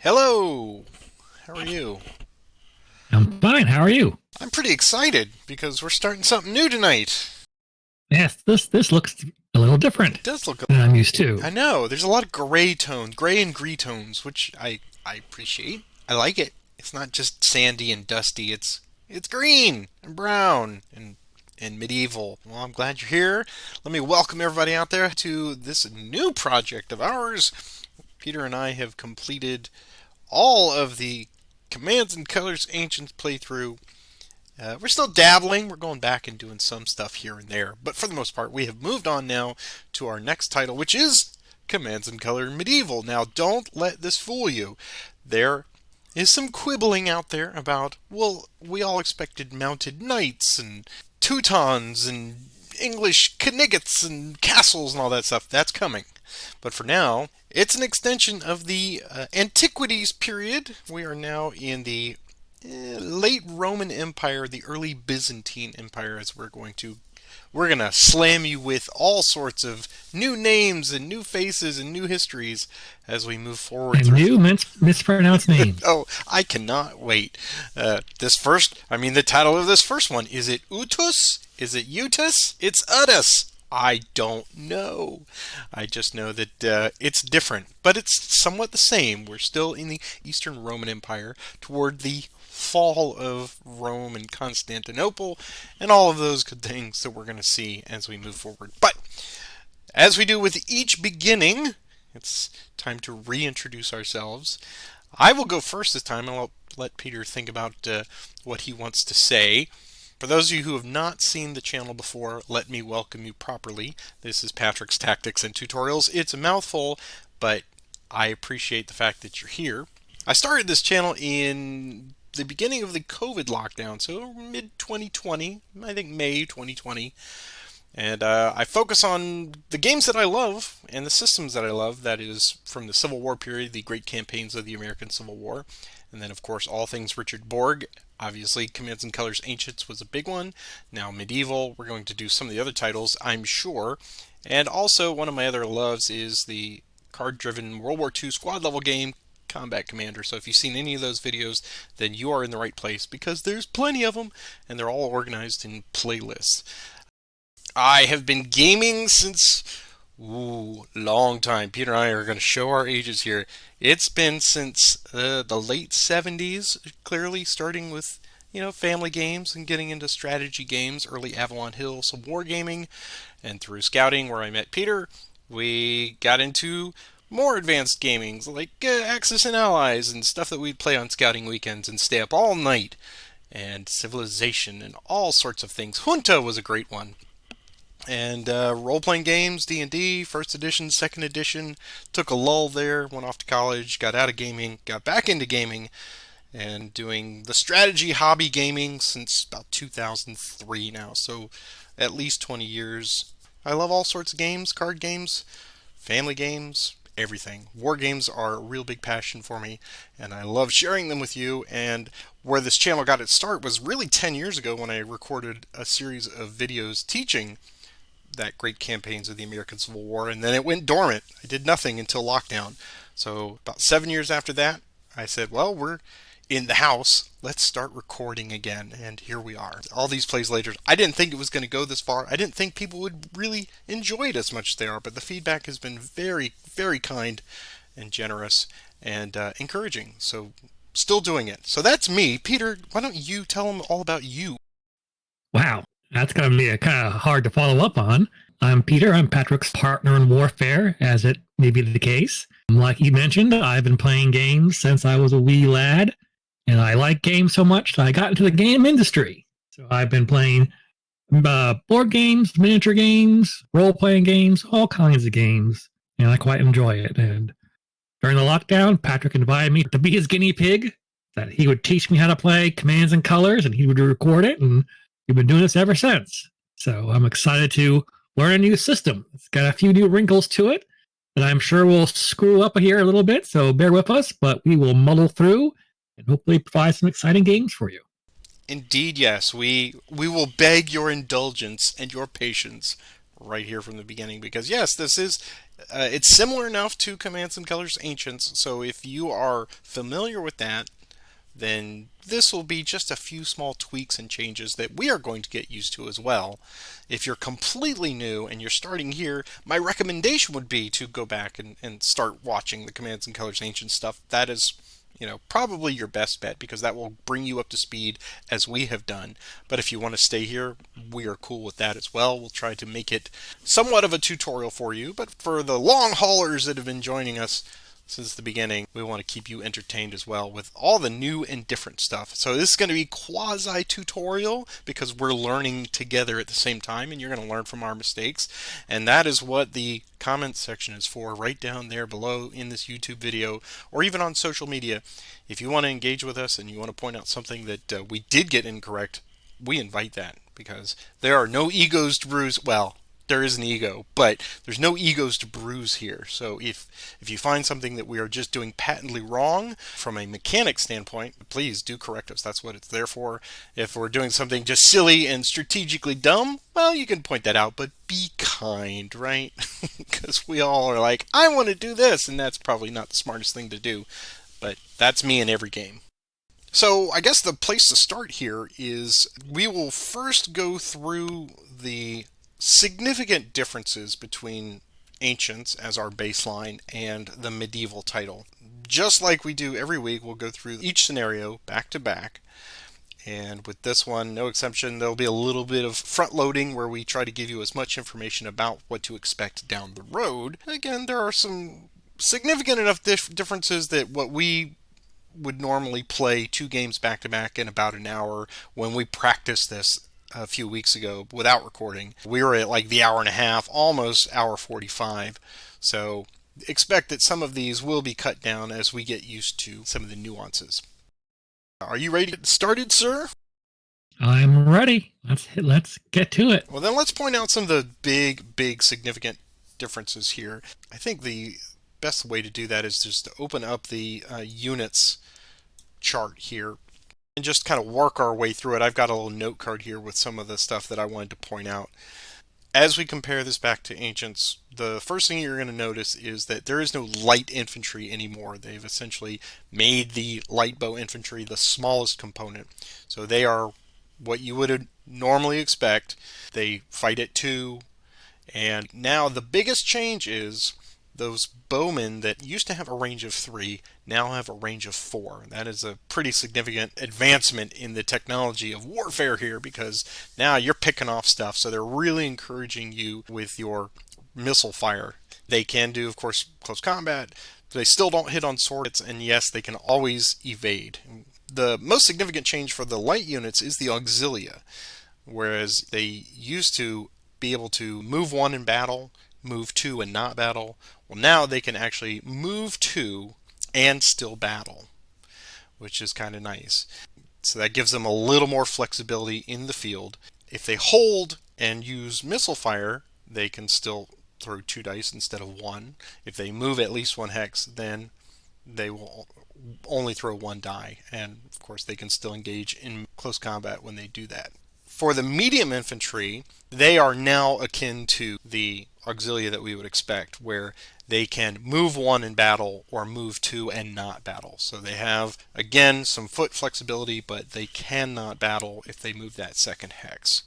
Hello! How are you? I'm fine. How are you? I'm pretty excited because we're starting something new tonight. Yes, this looks a little different It does look. than I'm used to. I know, there's a lot of gray tones, gray and green tones, which I appreciate. I like it. It's not just sandy and dusty, it's green and brown and medieval. Well, I'm glad you're here. Let me welcome everybody out there to this new project of ours. Peter and I have completed all of the Commands and Colors Ancients playthrough. We're still dabbling. We're going back and doing some stuff here and there. But for the most part, we have moved on now to our next title, which is Commands and Color Medieval. Now, don't let this fool you. There is some quibbling out there about, well, we all expected mounted knights and Teutons and English knights and castles and all that stuff. That's coming. But for now, it's an extension of the Antiquities period. We are now in the late Roman Empire, the early Byzantine Empire, as we're gonna slam you with all sorts of new names and new faces and new histories as we move forward And through. new mispronounced names. Oh, I cannot wait. The title of this first one, is it Utus? Is it Utus? It's Utus. I don't know. I just know that it's different, but it's somewhat the same. We're still in the Eastern Roman Empire toward the fall of Rome and Constantinople and all of those good things that we're going to see as we move forward. But as we do with each beginning, it's time to reintroduce ourselves. I will go first this time, and I'll let Peter think about what he wants to say. For those of you who have not seen the channel before, let me welcome you properly. This is Patrick's Tactics and Tutorials. It's a mouthful, but I appreciate the fact that you're here. I started this channel in the beginning of the COVID lockdown, so mid 2020, I think May 2020. And I focus on the games that I love and the systems that I love. That is from the Civil War period, the great campaigns of the American Civil War. And then, of course, all things Richard Borg. Obviously, Commands and Colors Ancients was a big one. Now, Medieval. We're going to do some of the other titles, I'm sure. And also, one of my other loves is the card-driven World War II squad-level game, Combat Commander. So if you've seen any of those videos, then you are in the right place because there's plenty of them, and they're all organized in playlists. I have been gaming since, long time. Peter and I are going to show our ages here. It's been since the late 70s, clearly starting with, family games and getting into strategy games, early Avalon Hill, some wargaming, and through scouting where I met Peter, we got into more advanced gamings like Axis and Allies and stuff that we'd play on scouting weekends and stay up all night, and Civilization and all sorts of things. Junta was a great one. And role-playing games, D&D, first edition, second edition, took a lull there, went off to college, got out of gaming, got back into gaming, and doing the strategy hobby gaming since about 2003 now, so at least 20 years. I love all sorts of games, card games, family games, everything. War games are a real big passion for me, and I love sharing them with you. And where this channel got its start was really 10 years ago when I recorded a series of videos teaching that great campaigns of the American Civil War, and then it went dormant. I did nothing until lockdown. So about 7 years after that, I said, well, we're in the house. Let's start recording again, and here we are. All these plays later. I didn't think it was going to go this far. I didn't think people would really enjoy it as much as they are, but the feedback has been very, very kind and generous and encouraging. So still doing it. So that's me. Peter, why don't you tell them all about you? Wow, that's going to be a kind of hard to follow up on. I'm Peter. I'm Patrick's partner in warfare, as it may be the case. Like you mentioned, I've been playing games since I was a wee lad, and I like games so much that I got into the game industry. So I've been playing board games, miniature games, role-playing games, all kinds of games, and I quite enjoy it. And during the lockdown, Patrick invited me to be his guinea pig, that he would teach me how to play Commands and Colors, and he would record it, and we've been doing this ever since. So I'm excited to learn a new system. It's got a few new wrinkles to it that I'm sure will screw up here a little bit, so bear with us, but we will muddle through and hopefully provide some exciting games for you. Indeed, yes. We will beg your indulgence and your patience right here from the beginning, because yes, this is it's similar enough to Commands and Colors Ancients. So if you are familiar with that, then this will be just a few small tweaks and changes that we are going to get used to as well. If you're completely new and you're starting here, my recommendation would be to go back and start watching the Commands and Colors Ancient stuff. That is, probably your best bet, because that will bring you up to speed as we have done. But if you want to stay here, we are cool with that as well. We'll try to make it somewhat of a tutorial for you, but for the long haulers that have been joining us since the beginning, we want to keep you entertained as well with all the new and different stuff. So this is going to be quasi-tutorial because we're learning together at the same time, and you're going to learn from our mistakes. And that is what the comments section is for, right down there below in this YouTube video, or even on social media. If you want to engage with us and you want to point out something that we did get incorrect, we invite that, because there are no egos to bruise. Well, there is an ego, but there's no egos to bruise here. So if you find something that we are just doing patently wrong from a mechanic standpoint, please do correct us. That's what it's there for. If we're doing something just silly and strategically dumb, well, you can point that out, but be kind, right? Because we all are like, I want to do this, and that's probably not the smartest thing to do. But that's me in every game. So I guess the place to start here is we will first go through the significant differences between Ancients as our baseline and the Medieval title. Just like we do every week, we'll go through each scenario back to back. And with this one, no exception, there'll be a little bit of front loading where we try to give you as much information about what to expect down the road. Again, there are some significant enough differences that what we would normally play 2 games back to back in about an hour, when we practiced this a few weeks ago without recording, we were at like the hour and a half, almost hour 45. So expect that some of these will be cut down as we get used to some of the nuances. Are you ready to get started, sir? I'm ready. Let's get to it. Well, then let's point out some of the big significant differences here. I think the best way to do that is just to open up the units chart here and just kind of work our way through it. I've got a little note card here with some of the stuff that I wanted to point out. As we compare this back to Ancients, the first thing you're going to notice is that there is no light infantry anymore. They've essentially made the light bow infantry the smallest component. So they are what you would normally expect. They fight at 2. And now the biggest change is those bowmen that used to have a range of 3 now have a range of 4. That is a pretty significant advancement in the technology of warfare here, because now you're picking off stuff. So they're really encouraging you with your missile fire. They can do, of course, close combat. They still don't hit on swords, and yes, they can always evade. The most significant change for the light units is the auxilia, whereas they used to be able to move 1 in battle, move 2 and not battle. Well, now they can actually move 2 and still battle, which is kind of nice. So that gives them a little more flexibility in the field. If they hold and use missile fire, they can still throw 2 dice instead of 1. If they move at least 1 hex, then they will only throw 1 die. And of course, they can still engage in close combat when they do that. For the medium infantry, they are now akin to the auxilia that we would expect, where they can move 1 in battle or move 2 and not battle. So they have, again, some foot flexibility, but they cannot battle if they move that 2nd hex.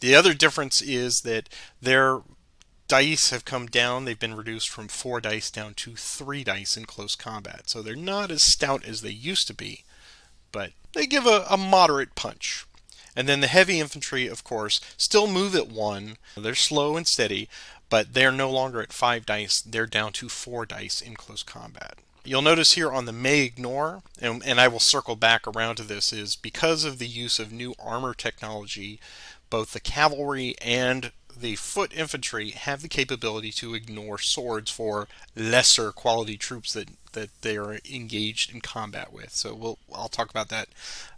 The other difference is that their dice have come down. They've been reduced from 4 dice down to 3 dice in close combat. So they're not as stout as they used to be, but they give a moderate punch. And then the heavy infantry, of course, still move at 1. They're slow and steady, but they're no longer at 5 dice. They're down to 4 dice in close combat. You'll notice here on the may ignore, and I will circle back around to this, is because of the use of new armor technology, both the cavalry and the foot infantry have the capability to ignore swords for lesser quality troops that they are engaged in combat with. So I'll talk about that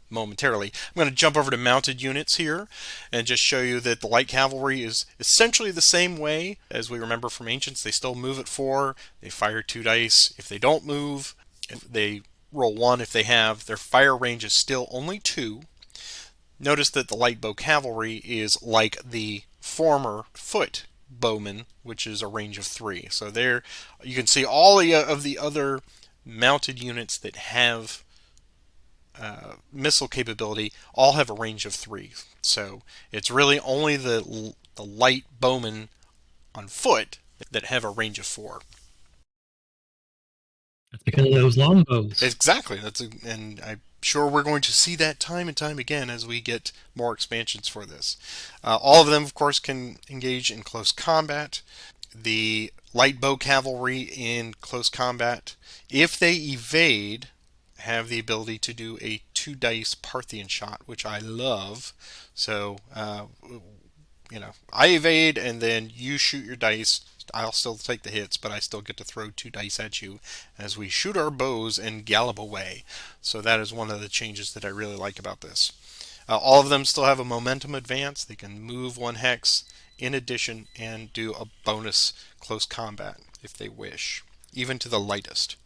momentarily. I'm going to jump over to mounted units here and just show you that the light cavalry is essentially the same way as we remember from Ancients. They still move at 4. They fire 2 dice. If they don't move, if they roll 1 if they have. Their fire range is still only 2. Notice that the light bow cavalry is like the former foot bowmen, which is a range of 3. So there you can see all of the other mounted units that have missile capability all have a range of 3. So it's really only the light bowmen on foot that have a range of 4. That's because of those longbows. Exactly. And I'm sure we're going to see that time and time again as we get more expansions for this. All of them, of course, can engage in close combat. The light bow cavalry in close combat, if they evade, have the ability to do a 2 dice Parthian shot, which I love. So, I evade and then you shoot your dice. I'll still take the hits, but I still get to throw 2 dice at you as we shoot our bows and gallop away. So that is one of the changes that I really like about this. All of them still have a momentum advance. They can move 1 hex in addition and do a bonus close combat if they wish, even to the lightest.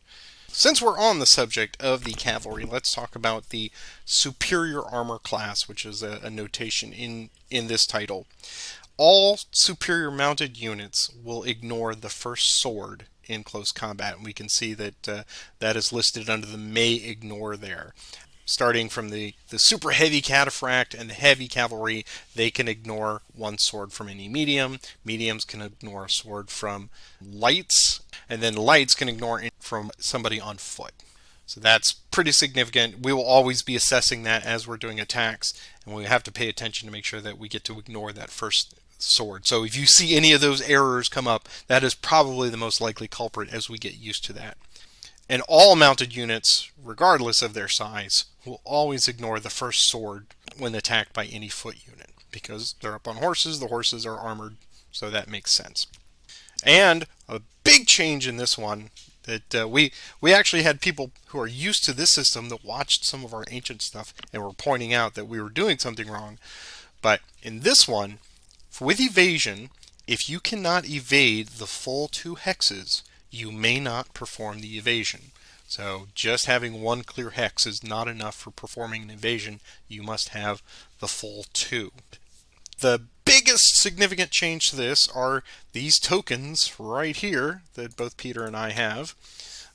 Since we're on the subject of the cavalry, let's talk about the superior armor class, which is a notation in this title. All superior mounted units will ignore the first sword in close combat, and we can see that that is listed under the may ignore there. Starting from the super heavy cataphract and the heavy cavalry, they can ignore 1 sword from any medium. Mediums can ignore a sword from lights, and then lights can ignore it from somebody on foot. So that's pretty significant. We will always be assessing that as we're doing attacks, and we have to pay attention to make sure that we get to ignore that first sword. So if you see any of those errors come up, that is probably the most likely culprit as we get used to that. And all mounted units, regardless of their size, will always ignore the first sword when attacked by any foot unit, because they're up on horses, the horses are armored, so that makes sense. And a big change in this one that we actually had people who are used to this system that watched some of our ancient stuff and were pointing out that we were doing something wrong. But in this one, with evasion, if you cannot evade the full 2 hexes, you may not perform the evasion. So just having 1 clear hex is not enough for performing an evasion. You must have the full 2. The biggest significant change to this are these tokens right here that both Peter and I have.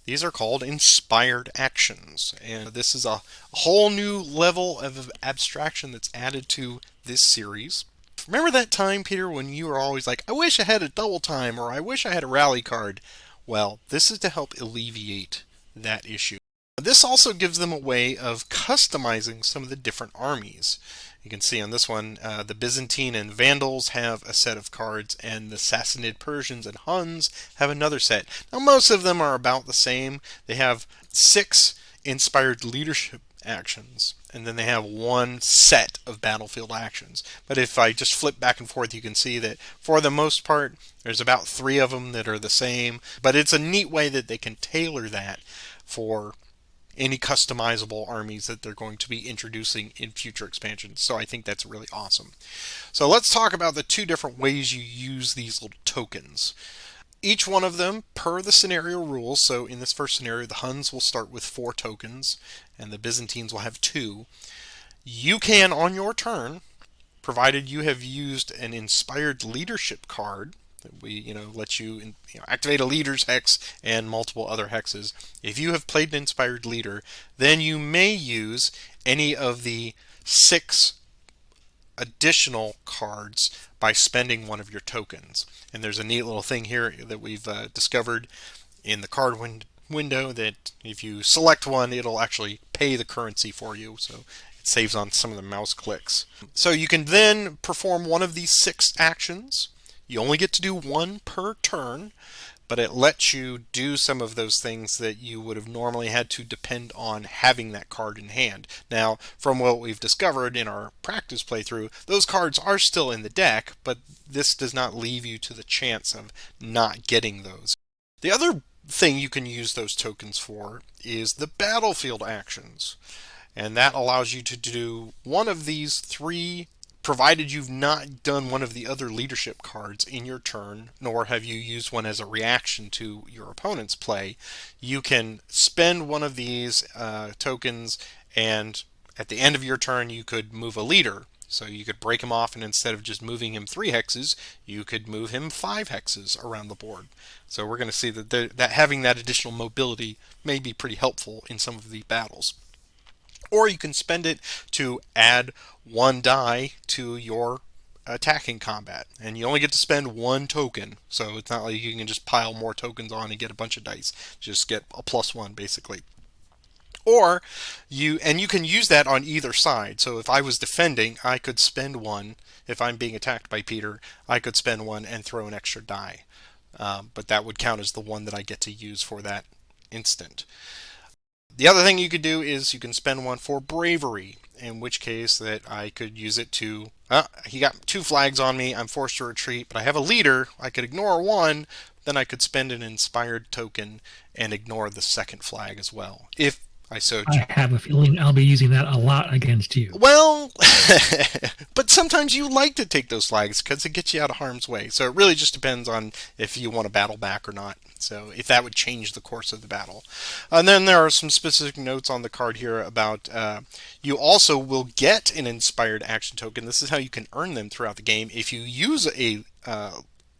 These are called inspired actions, and this is a whole new level of abstraction that's added to this series. Remember that time, Peter, when you were always like, I wish I had a double time, or I wish I had a rally card? Well, this is to help alleviate that issue. This also gives them a way of customizing some of the different armies. You can see on this one, the Byzantine and Vandals have a set of cards, and the Sassanid Persians and Huns have another set. Now, most of them are about the same. They have 6 inspired leadership actions, and then they have 1 set of battlefield actions. But if I just flip back and forth, you can see that for the most part, there's about 3 of them that are the same. But it's a neat way that they can tailor that for any customizable armies that they're going to be introducing in future expansions. So I think that's really awesome. So let's talk about the 2 different ways you use these little tokens. Each one of them per the scenario rules. So in this first scenario, the Huns will start with 4 tokens and the Byzantines will have 2. You can, on your turn, provided you have used an inspired leadership card, that we let you activate a leader's hex and multiple other hexes. If you have played an inspired leader, then you may use any of the 6 additional cards by spending 1 of your tokens. And there's a neat little thing here that we've discovered in the card window that if you select 1, it'll actually pay the currency for you. So it saves on some of the mouse clicks. So you can then perform 1 of these 6 actions. You only get to do 1 per turn, but it lets you do some of those things that you would have normally had to depend on having that card in hand. Now, from what we've discovered in our practice playthrough, those cards are still in the deck, but this does not leave you to the chance of not getting those. The other thing you can use those tokens for is the battlefield actions, and that allows you to do 1 of these 3, provided you've not done 1 of the other leadership cards in your turn, nor have you used 1 as a reaction to your opponent's play. You can spend 1 of these tokens, and at the end of your turn you could move a leader. So you could break him off, and instead of just moving him 3 hexes, you could move him 5 hexes around the board. So we're going to see that having that additional mobility may be pretty helpful in some of the battles. Or you can spend it to add 1 die to your attacking combat, and you only get to spend 1 token. So it's not like you can just pile more tokens on and get a bunch of dice. Just get a +1 basically. Or you can use that on either side. So if I was defending, I could spend 1. If I'm being attacked by Peter, I could spend 1 and throw an extra die. But that would count as the 1 that I get to use for that instant. The other thing you could do is you can spend 1 for bravery, in which case that I could use it to, he got 2 flags on me, I'm forced to retreat, but I have a leader, I could ignore 1, then I could spend an inspired token and ignore the second flag as well, if I so choose. I have a feeling I'll be using that a lot against you. Well, but sometimes you like to take those flags because it gets you out of harm's way. So it really just depends on if you want to battle back or not. So if that would change the course of the battle. And then there are some specific notes on the card here about you also will get an inspired action token. This is how you can earn them throughout the game. If you use a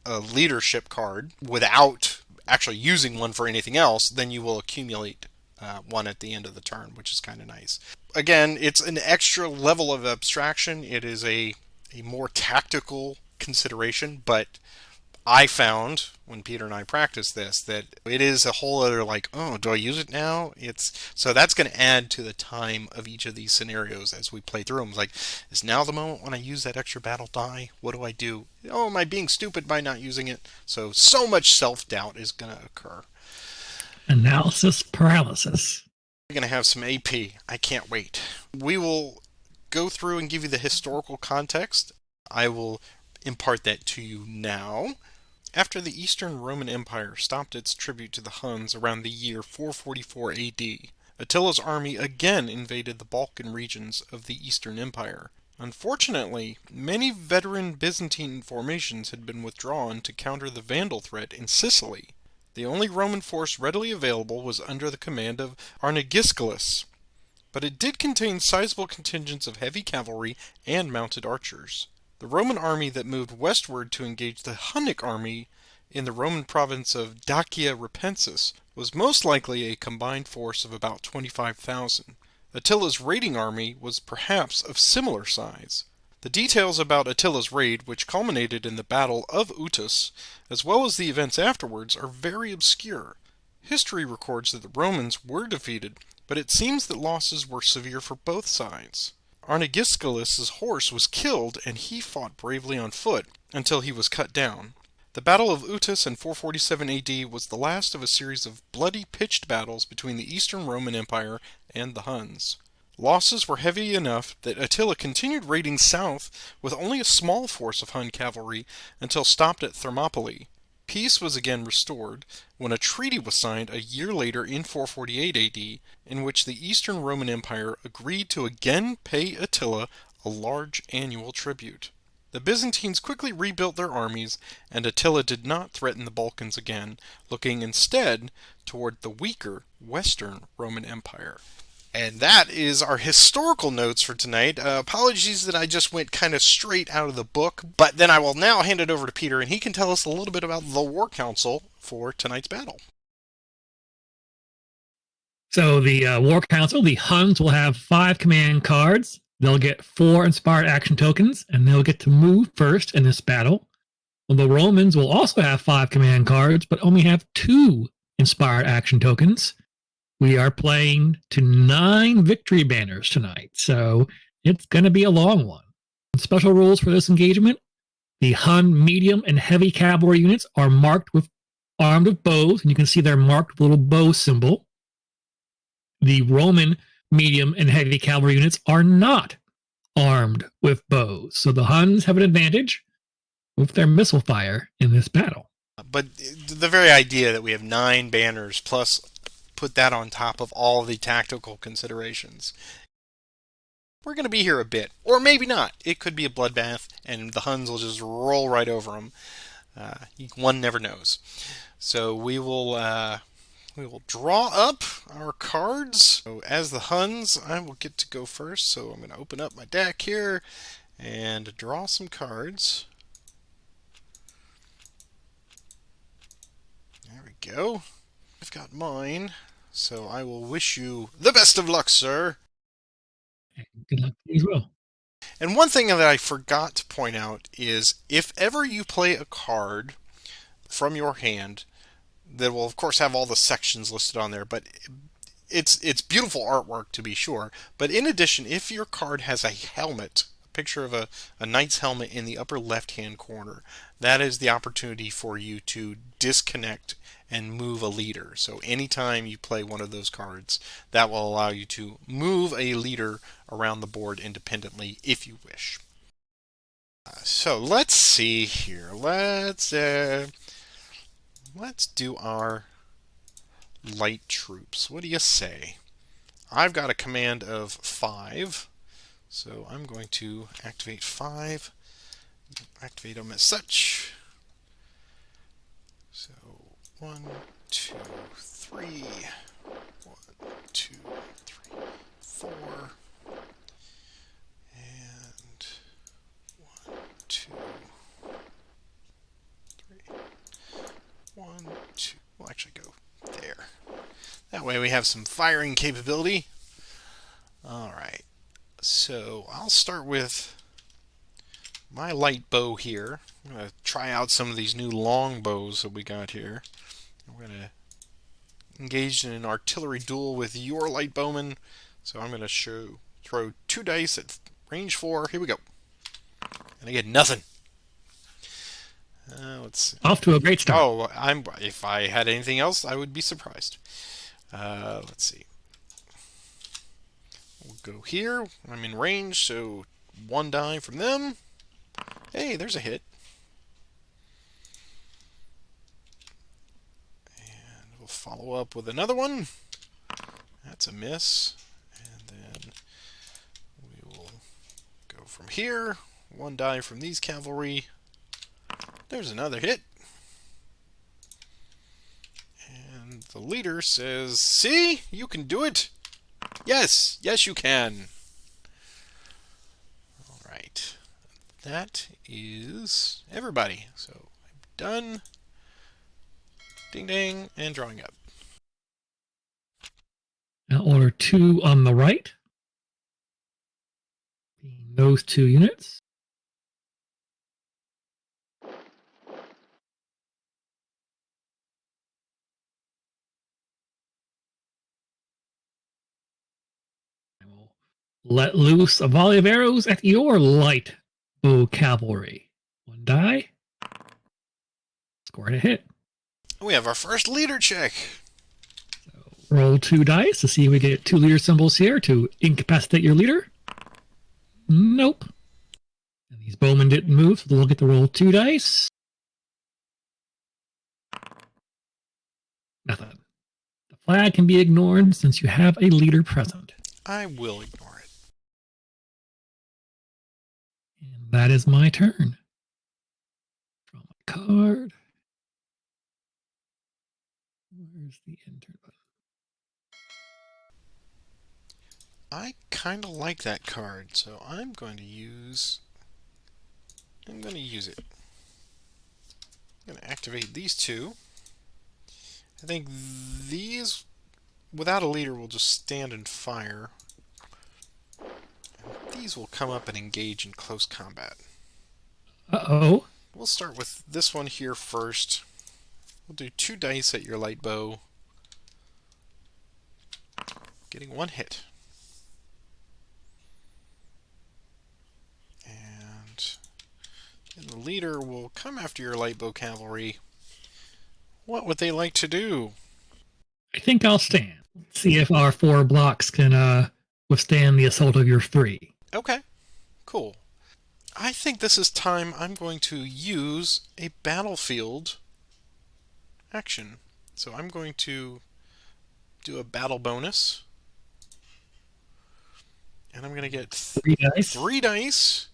leadership card without actually using one for anything else, then you will accumulate 1 at the end of the turn, which is kind of nice. Again, it's an extra level of abstraction. It is a more tactical consideration, but I found when Peter and I practiced this that it is a whole other like, oh, do I use it now? So that's going to add to the time of each of these scenarios as we play through them. It's like, is now the moment when I use that extra battle die? What do I do? Oh, am I being stupid by not using it? So much self-doubt is going to occur. Analysis paralysis. We're going to have some AP. I can't wait. We will go through and give you the historical context. I will impart that to you now. After the Eastern Roman Empire stopped its tribute to the Huns around the year 444 AD, Attila's army again invaded the Balkan regions of the Eastern Empire. Unfortunately, many veteran Byzantine formations had been withdrawn to counter the Vandal threat in Sicily. The only Roman force readily available was under the command of Arnegisculus, but it did contain sizable contingents of heavy cavalry and mounted archers. The Roman army that moved westward to engage the Hunnic army in the Roman province of Dacia Ripensis was most likely a combined force of about 25,000. Attila's raiding army was perhaps of similar size. The details about Attila's raid, which culminated in the Battle of Utus, as well as the events afterwards, are very obscure. History records that the Romans were defeated, but it seems that losses were severe for both sides. Arnegisculus' horse was killed, and he fought bravely on foot until he was cut down. The Battle of Utus in 447 AD was the last of a series of bloody pitched battles between the Eastern Roman Empire and the Huns. Losses were heavy enough that Attila continued raiding south with only a small force of Hun cavalry until stopped at Thermopylae. Peace was again restored when a treaty was signed a year later in 448 AD, in which the Eastern Roman Empire agreed to again pay Attila a large annual tribute. The Byzantines quickly rebuilt their armies, and Attila did not threaten the Balkans again, looking instead toward the weaker Western Roman Empire. And that is our historical notes for tonight. Apologies that I just went kind of straight out of the book, but then I will now hand it over to Peter, and he can tell us a little bit about the War Council for tonight's battle. So the War Council, the Huns will have 5 command cards. They'll get 4 inspired action tokens, and they'll get to move first in this battle. Well, the Romans will also have 5 command cards, but only have 2 inspired action tokens. We are playing to 9 victory banners tonight, so it's going to be a long one. Special rules for this engagement: the Hun medium and heavy cavalry units are armed with bows, and you can see they're marked with a little bow symbol. The Roman medium and heavy cavalry units are not armed with bows, so the Huns have an advantage with their missile fire in this battle. But the very idea that we have 9 banners plus put that on top of all the tactical considerations. We're going to be here a bit, or maybe not. It could be a bloodbath, and the Huns will just roll right over them. One never knows. So we will draw up our cards. So as the Huns, I will get to go first. So I'm going to open up my deck here, and draw some cards. There we go. I've got mine, so I will wish you the best of luck, sir. Good luck to you as well. And one thing that I forgot to point out is if ever you play a card from your hand that will of course have all the sections listed on there, but it's beautiful artwork to be sure. But in addition, if your card has a helmet, a picture of a knight's helmet in the upper left hand corner, that is the opportunity for you to disconnect and move a leader. So anytime you play one of those cards, that will allow you to move a leader around the board independently if you wish. So let's see here. Let's do our light troops. What do you say? I've got a command of 5, so I'm going to activate 5. Activate them as such. So 1, 2, 3. 1, 2, 3, 4. And 1, 2, 3. 1, 2. We'll actually go there. That way we have some firing capability. Alright, so I'll start with my light bow here. I'm going to try out some of these new long bows that we got here. We're going to engage in an artillery duel with your light bowman. So I'm going to throw 2 dice at range 4. Here we go. And I get nothing. Let's see. Off to a great start. Oh, if I had anything else, I would be surprised. Let's see. We'll go here. I'm in range, so 1 die from them. Hey, there's a hit. And we'll follow up with another one. That's a miss. And then we will go from here. 1 die from these cavalry. There's another hit. And the leader says, "See? You can do it." Yes, yes you can. Alright. That is everybody. So I'm done. Ding ding, and drawing up. Now order 2 on the right. Those 2 units. Let loose a volley of arrows at your light bow cavalry. 1 die. Scored a hit. We have our first leader check. So roll 2 dice to see if we get 2 leader symbols here to incapacitate your leader. Nope. And these bowmen didn't move, so they'll get to roll 2 dice. Nothing. The flag can be ignored since you have a leader present. I will ignore it. And that is my turn. Draw my card. Where's the enter button? I kind of like that card, so I'm going to use it. I'm going to activate these 2. I think these, without a leader, will just stand and fire. And these will come up and engage in close combat. Uh-oh. We'll start with this one here first. We'll do 2 dice at your light bow. Getting 1 hit. And then the leader will come after your light bow cavalry. What would they like to do? I think I'll stand. See if our 4 blocks can withstand the assault of your 3. Okay, cool. I think this is time I'm going to use a battlefield action. So I'm going to do a battle bonus. And I'm going to get 3 dice. 3 dice.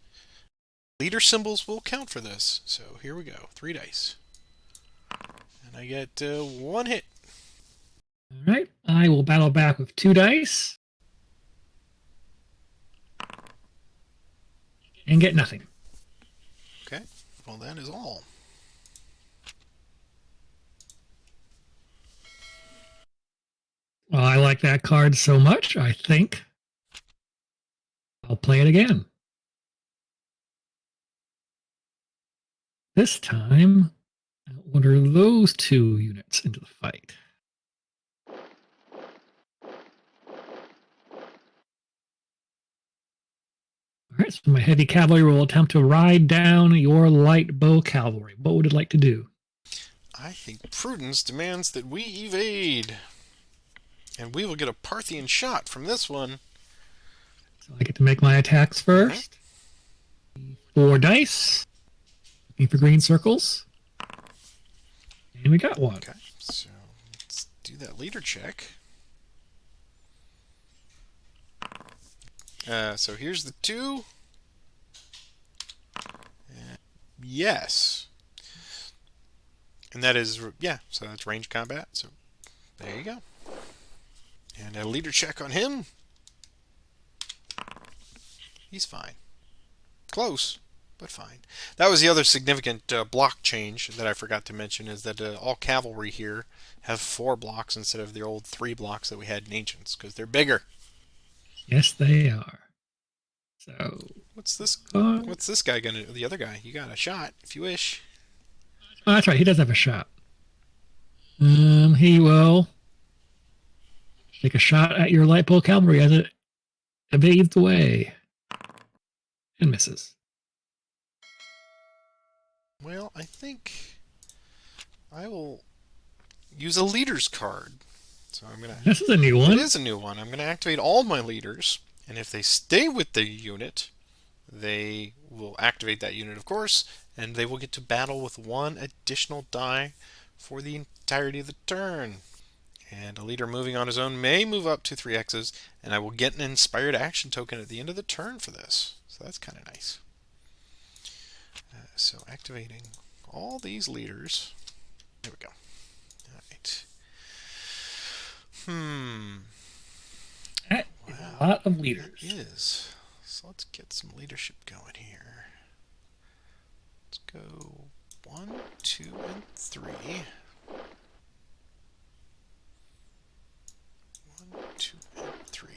Leader symbols will count for this. So here we go. 3 dice. And I get 1 hit. All right. I will battle back with 2 dice. and get nothing. Okay. Well, that is all. Well, I like that card so much, I think I'll play it again. This time, I'll order those 2 units into the fight. All right, so my heavy cavalry will attempt to ride down your light bow cavalry. What would it like to do? I think prudence demands that we evade. And we will get a Parthian shot from this one. So I get to make my attacks first. 4 dice. Looking for green circles. And we got one. Okay, so let's do that leader check. So here's the 2. Yes. And that is, yeah, so that's range combat. So there you go. And a leader check on him. He's fine. Close, but fine. That was the other significant block change that I forgot to mention, is that all cavalry here have 4 blocks instead of the old 3 blocks that we had in Ancients, because they're bigger. Yes, they are. So What's this guy gonna do? The other guy, you got a shot if you wish. oh, that's right. He does have a shot. He will take a shot at your light bow cavalry as it evades away and misses. Well, I think I will use a leader's card. So I'm gonna. This is a new one. It is a new one. I'm gonna activate all my leaders, and if they stay with the unit, they will activate that unit, of course, and they will get to battle with 1 additional die for the entirety of the turn. And a leader moving on his own may move up to 3 X's, and I will get an inspired action token at the end of the turn for this. So that's kind of nice. So activating all these leaders. There we go. All right. That is a lot of leaders. It is. So let's get some leadership going here. Let's go 1, 2, and 3. 1, 2, and 3.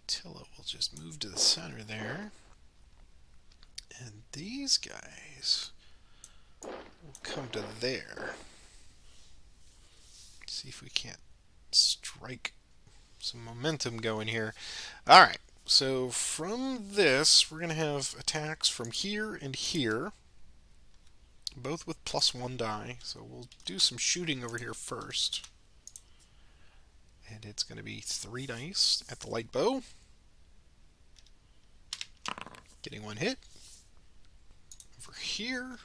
Attila will just move to the center there. And these guys will come to there. See if we can't strike some momentum going here. Alright, so from this, we're going to have attacks from here and here, both with +1 die. So we'll do some shooting over here first. And it's going to be 3 dice at the light bow. Getting 1 hit. Over here,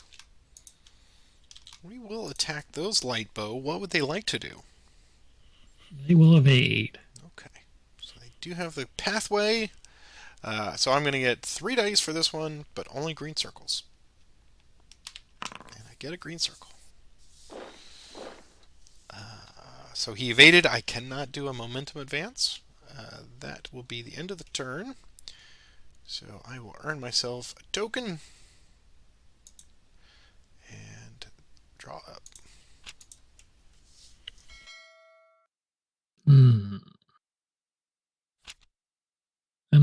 we will attack those light bow. What would they like to do? They will evade. Okay, so they do have the pathway. So I'm going to get 3 dice for this one, but only green circles. And I get a green circle. So he evaded. I cannot do a momentum advance. That will be the end of the turn. So I will earn myself a token and draw up. I'm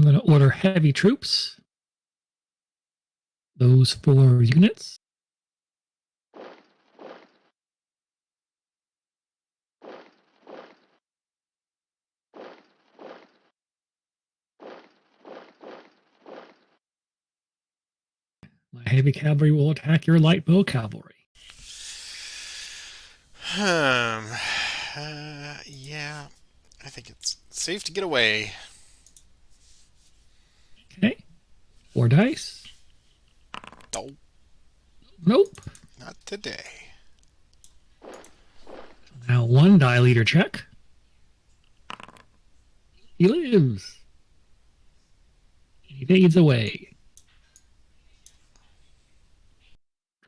going to order heavy troops. Those 4 units. My heavy cavalry will attack your light bow cavalry. Yeah, I think it's safe to get away. Okay. 4 dice. Oh, Nope. not today. Now 1 die leader check. He lives. He evades away.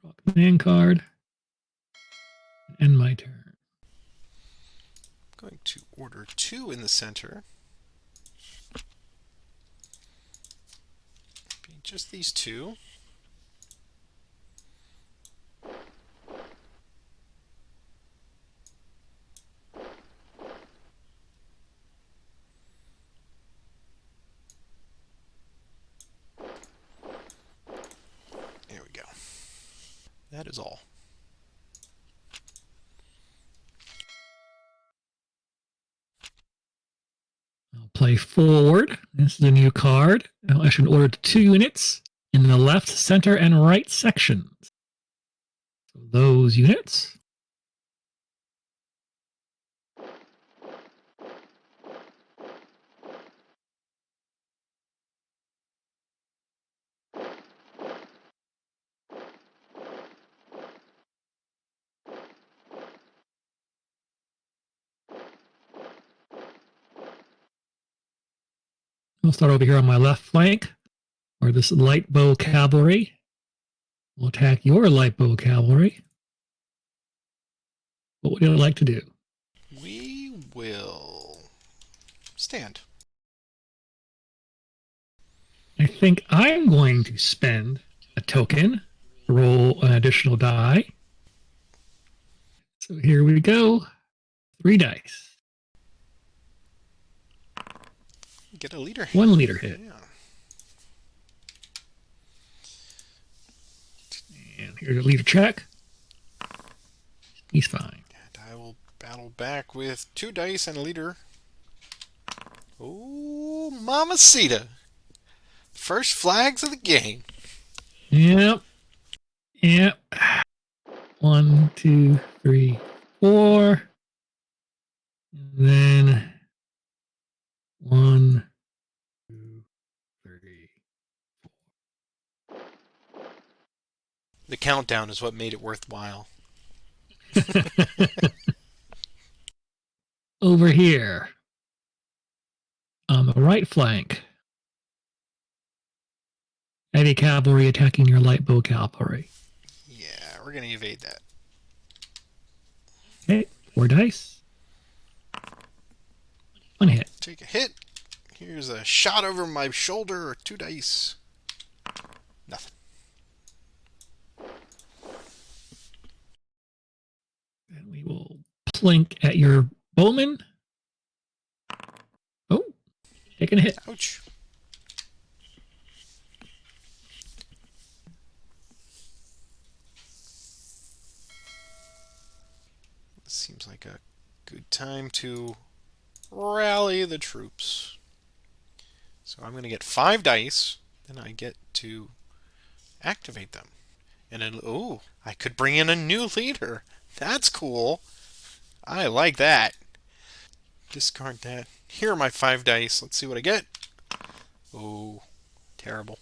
Draw a command card. End my turn. I'm going to order 2 in the center. just these two. There we go. That is all. I'll play forward. This is a new card. I should order 2 units in the left, center, and right sections. So those units. I'll start over here on my left flank, where this light bow cavalry will attack your light bow cavalry. What would you like to do? We will stand. I think I'm going to spend a token, roll an additional die. So here we go. 3 dice. Get a leader hit. 1 leader hit. Yeah. And here's a leader check. He's fine. And I will battle back with 2 dice and a leader. Oh, mamacita. First flags of the game. Yep. Yep. 1, 2, 3, 4. And then 1, 2, 3. The countdown is what made it worthwhile. Over here on the right flank, heavy cavalry attacking your light bow cavalry. Yeah, we're going to evade that. Okay, 4 dice. 1 hit. Take a hit. Here's a shot over my shoulder, 2 dice. Nothing. And we will plink at your bowman. Oh, taking a hit. Ouch. This seems like a good time to rally the troops. So I'm going to get 5 dice, then I get to activate them. And then, oh, I could bring in a new leader. That's cool. I like that. Discard that. Here are my 5 dice. Let's see what I get. Oh, terrible.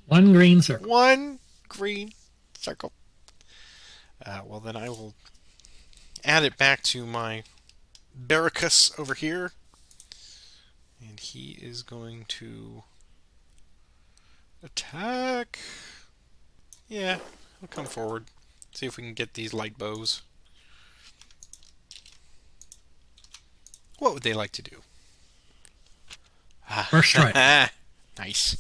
1 green circle. 1 green circle. Well, then I will add it back to my Barracus over here. And he is going to attack. Yeah, he'll come forward. See if we can get these light bows. What would they like to do? First strike. Nice.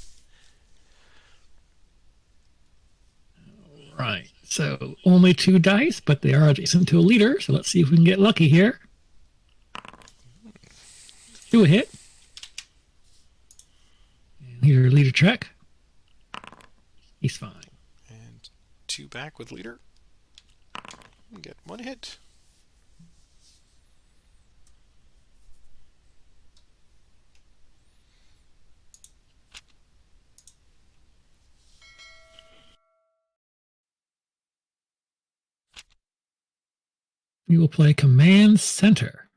Right. So only 2 dice, but they are adjacent to a leader. So let's see if we can get lucky here. Do a hit. And here's your leader check. He's fine. And 2 back with leader. Get 1 hit. We will play command center.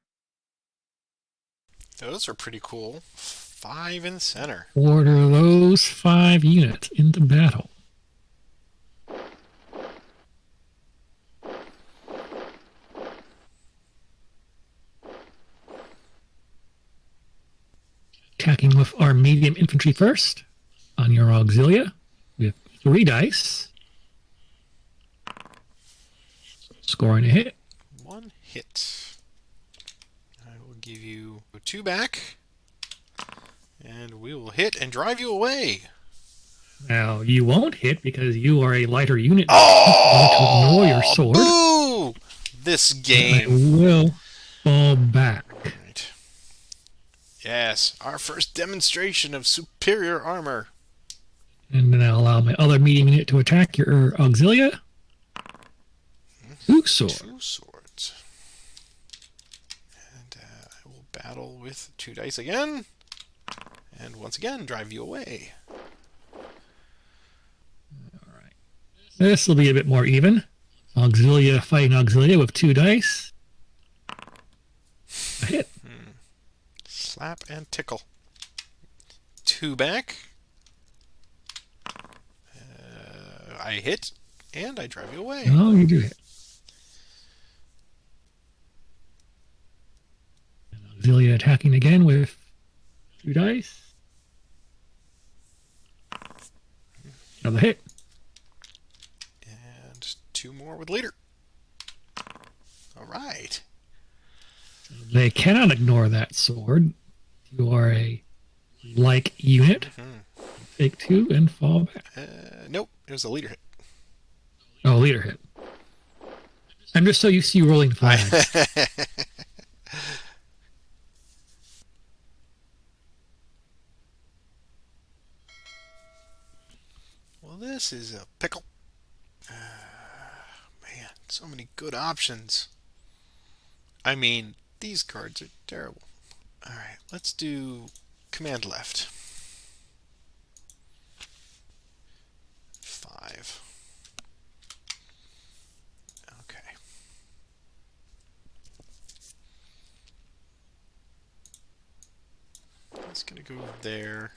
Those are pretty cool. 5 in center. Order those 5 units into battle. Attacking with our medium infantry first on your auxilia with 3 dice. Scoring a hit. 1 hit. I will give you 2 back. And we will hit and drive you away. Now, you won't hit because you are a lighter unit. I'm going to ignore your Oh, sword. boo! This And I game. will fall back. Right. Yes, our first demonstration of superior armor. And then I'll allow my other medium unit to attack your auxilia. Two sword. Two swords. And I will battle with 2 dice again. And once again, drive you away. Alright. This will be a bit more even. Auxilia fighting auxilia with 2 dice. A hit. Slap and tickle. 2 back. I hit, and I drive you away. Oh, you do hit. Auxilia attacking again with 2 dice. Another hit. And 2 more with leader. All right. They cannot ignore that sword. You are a like unit. Take 2 and fall back. Nope, it was a leader hit. Oh, leader hit. I'm just so used to you rolling flags. Well, this is a pickle. Man, so many good options. I mean, these cards are terrible. All right, let's do command left. 5. Okay. It's gonna go there.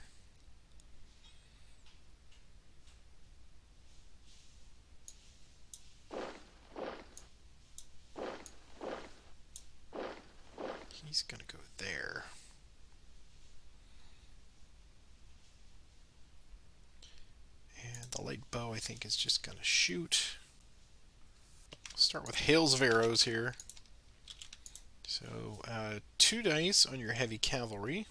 He's gonna go there. And the light bow, I think, is just gonna shoot. Start with hails of arrows here. So, 2 dice on your heavy cavalry.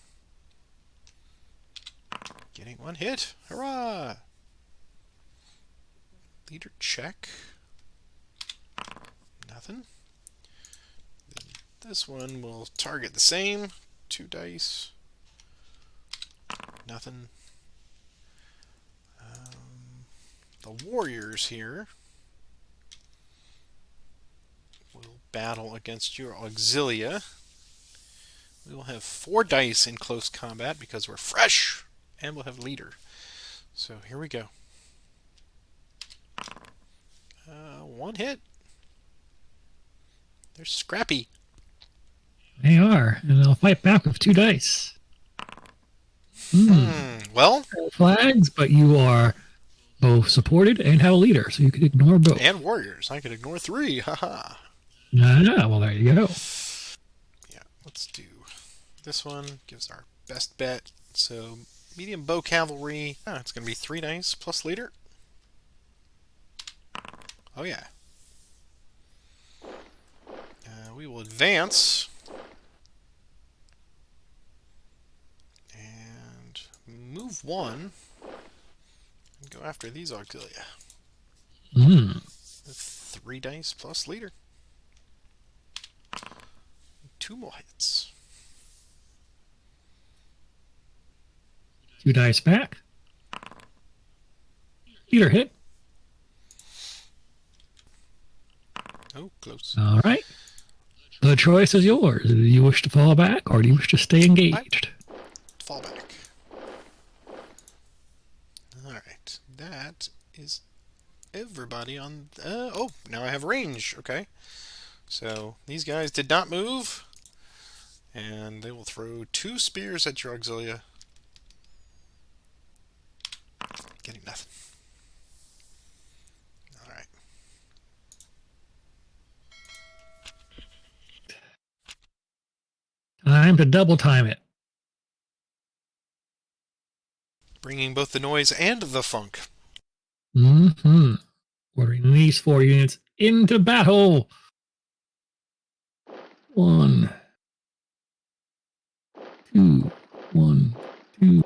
Getting 1 hit. Hurrah! Leader check. Nothing. Then this one will target the same. 2 dice. Nothing. The warriors here will battle against your auxilia. We will have 4 dice in close combat because we're fresh, and we'll have leader. So here we go. 1 hit. They're scrappy. They are, and they'll fight back with 2 dice. Well, Flags, but you are both supported and have a leader, so you can ignore both. and warriors. I could ignore 3. Haha. Ah, well, there you go. Yeah, let's do this one. Gives our best bet. So medium bow cavalry. It's going to be 3 dice plus leader. Oh yeah. We will advance and move 1 and go after these auxilia. 3 dice plus leader. 2 more hits. 2 dice back. Leader hit. Oh, close. All right. The choice is yours. Do you wish to fall back or do you wish to stay engaged? Fall back. Alright, that is everybody on... oh, now I have range. Okay. So, these guys did not move. And they will throw 2 spears at your auxilia. Getting nothing. Alright. Time to double time it. Bringing both the noise and the funk. Ordering these 4 units into battle. 1, 2, 1, 2,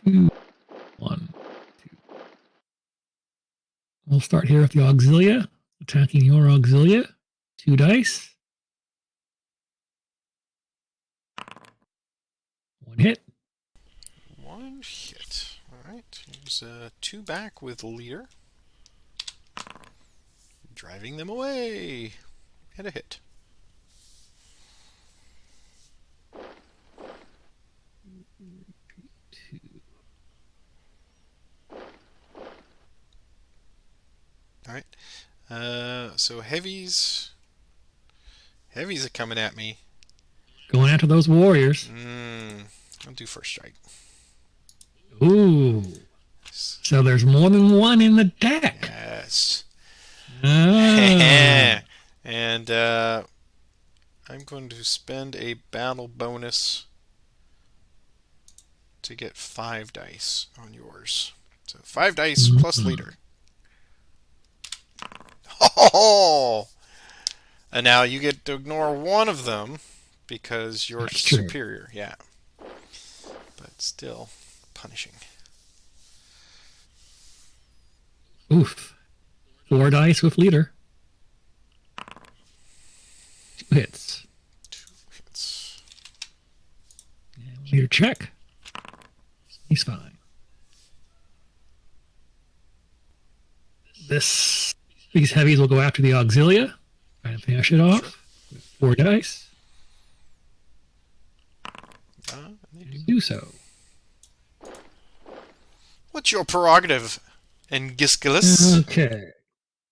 2, 1. We'll start here with the Auxilia. Attacking your Auxilia. 2 dice. 1 hit. 1 hit. Alright, here's 2 back with leader. Driving them away. And a hit. Alright. So heavies are coming at me. Going after those warriors. I'll do first strike. Ooh. So there's more than one in the deck. Yes. Ah. And I'm going to spend a battle bonus to get 5 dice on yours. So 5 dice plus leader. Oh! And now you get to ignore one of them because you're superior. Yeah. But still punishing. Oof. 4 dice with leader. 2 hits. 2 hits. And leader check. He's fine. These heavies will go after the Auxilia. Try to finish it off with 4 dice. They do so. What's your prerogative, Angisculus? Okay.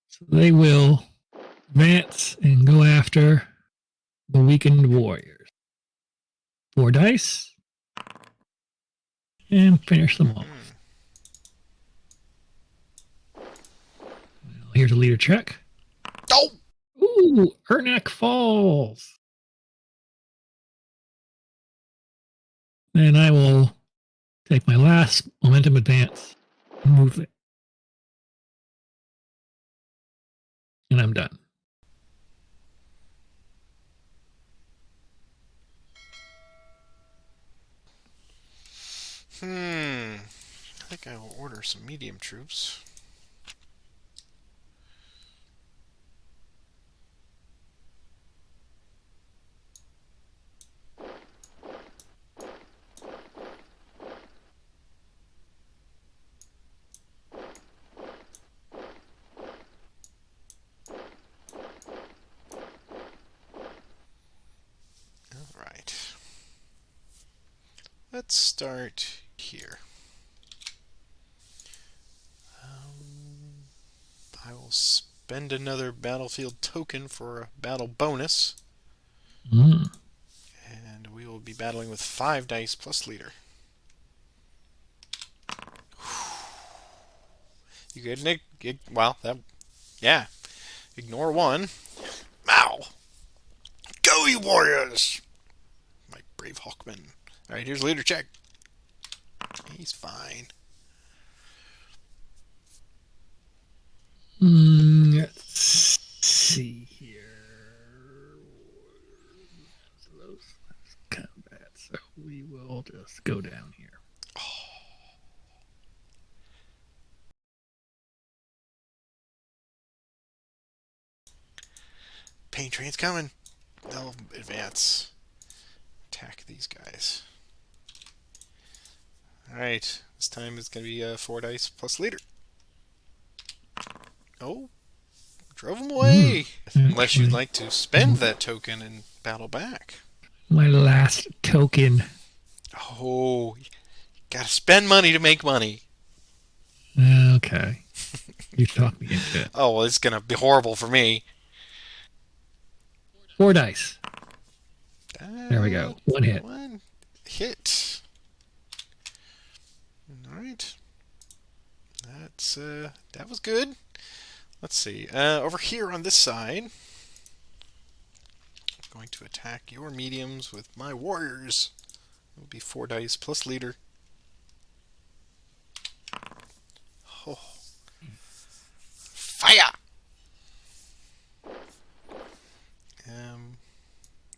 So they will advance and go after the weakened warriors. 4 dice. And finish them off. Well, here's a leader check. Oh! Ooh, Ernak falls. And I will take my last momentum advance and move it. And I'm done. I think I will order some medium troops. Alright. Let's start here. I will spend another battlefield token for a battle bonus. And we will be battling with 5 dice plus leader. You get Nick. Well, that. Yeah. Ignore 1. Ow! Go, you warriors! My brave hawkman. Alright, here's leader check. He's fine. Let's see here. Combat. So we will just go down here. Pain train's coming. They'll advance. Attack these guys. Alright, this time it's going to be 4 dice plus leader. Oh, drove him away. Unless you'd like to spend that token and battle back. My last token. Oh, you gotta spend money to make money. Okay. You talked me into it. Oh, well, it's going to be horrible for me. 4 dice. There we go. 1 hit. 1 hit. Alright. That was good. Let's see. Over here on this side, I'm going to attack your mediums with my warriors. It will be 4 dice plus leader. Oh. Fire!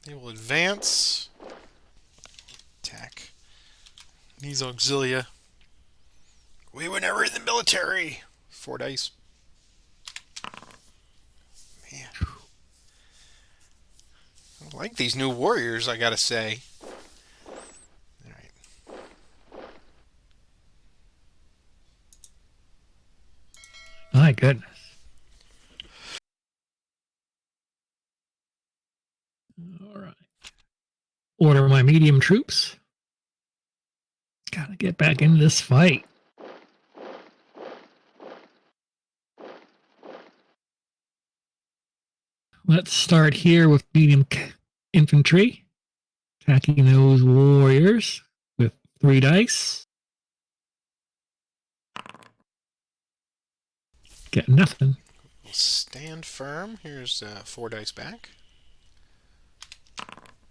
They will advance. Attack these auxilia. We were never in the military. 4 dice. like these new warriors, I gotta say. All right. My goodness. All right. Order my medium troops. Gotta get back into this fight. Let's start here with medium infantry. Attacking those warriors with 3 dice. Get nothing. We'll stand firm. Here's 4 dice back.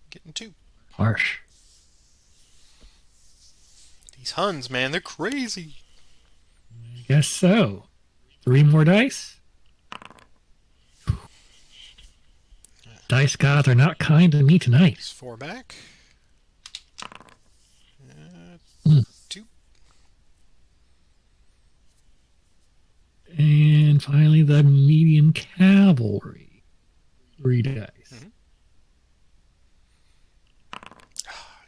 Getting 2. Harsh. These Huns, man, they're crazy. I guess so. 3 more dice. Dice gods are not kind to me tonight. There's 4 back. 2. And finally, the medium cavalry. 3 dice.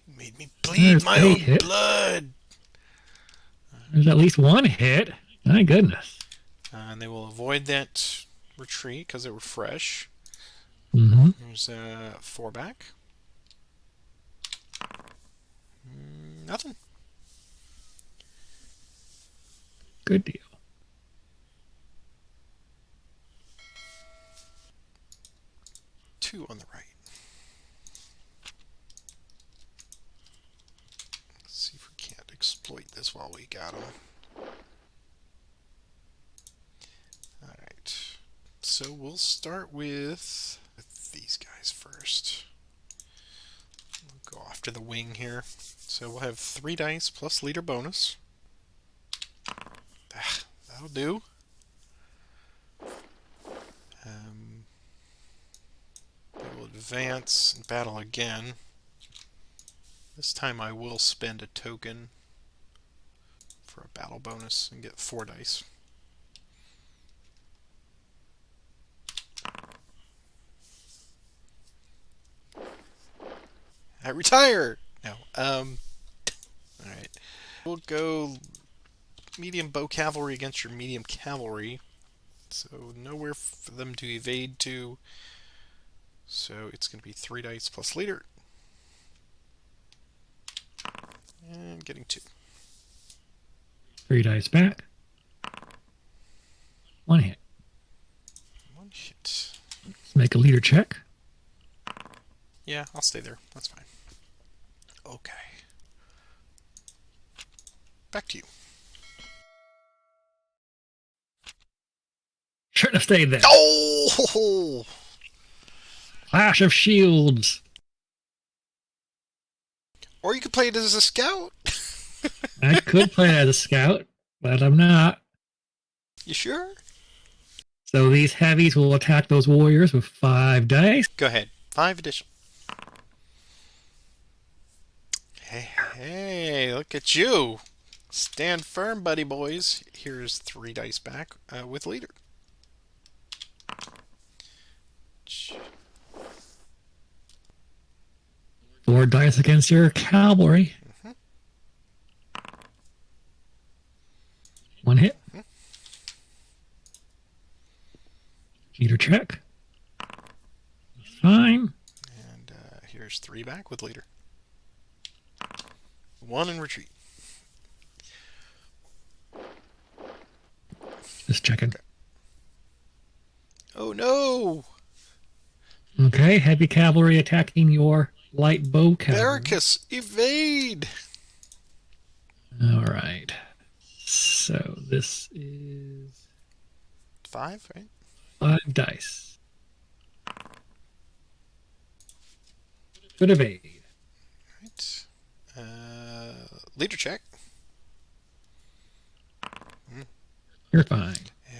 You made me bleed There's my a own hit. blood. There's at least 1 hit. My goodness. And they will avoid that retreat because they were fresh. Mm-hmm. There's 4 back. Nothing. Good deal. Two on the right. Let's see if we can't exploit this while we got them. Alright. So we'll start with these guys first. We'll go after the wing here. So we'll have 3 dice plus leader bonus. That'll do. We will advance and battle again. This time I will spend a token for a battle bonus and get 4 dice. I retire! No. Alright. We'll go medium bow cavalry against your medium cavalry. So nowhere for them to evade to. So it's going to be 3 dice plus leader. And getting 2. 3 dice back. 1 hit. 1 hit. Let's make a leader check. Yeah, I'll stay there. That's fine. Okay. Back to you. Shouldn't have stayed there. Oh! Clash of Shields. Or you could play it as a scout. I could play as a scout, but I'm not. You sure? So these heavies will attack those warriors with 5 dice. Go ahead. 5 additional. Hey, look at you. Stand firm, buddy boys. Here's 3 dice back with leader. 4 dice against your cavalry. 1 hit. Leader check. Fine. And here's 3 back with leader. 1 in retreat. Just checking. Okay. Oh no! Okay, heavy cavalry attacking your light bow cavalry. Barracus, evade! All right. So this is 5, right? 5 dice. Good evade. Right. Leader check. You're fine.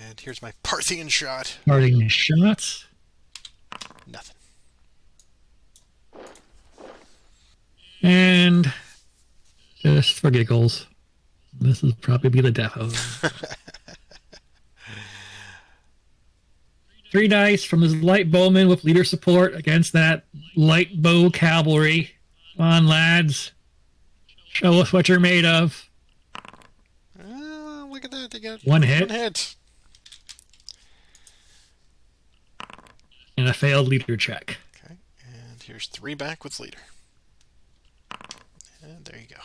And here's my Parthian shot. Starting shots. Nothing. And just for giggles, this will probably be the death of them. 3 dice from this light bowman with leader support against that light bow cavalry. Come on, lads. Show us what you're made of. Look at that. They got One one hit hit. and a failed leader check. Okay. And here's 3 back with leader. And there you go.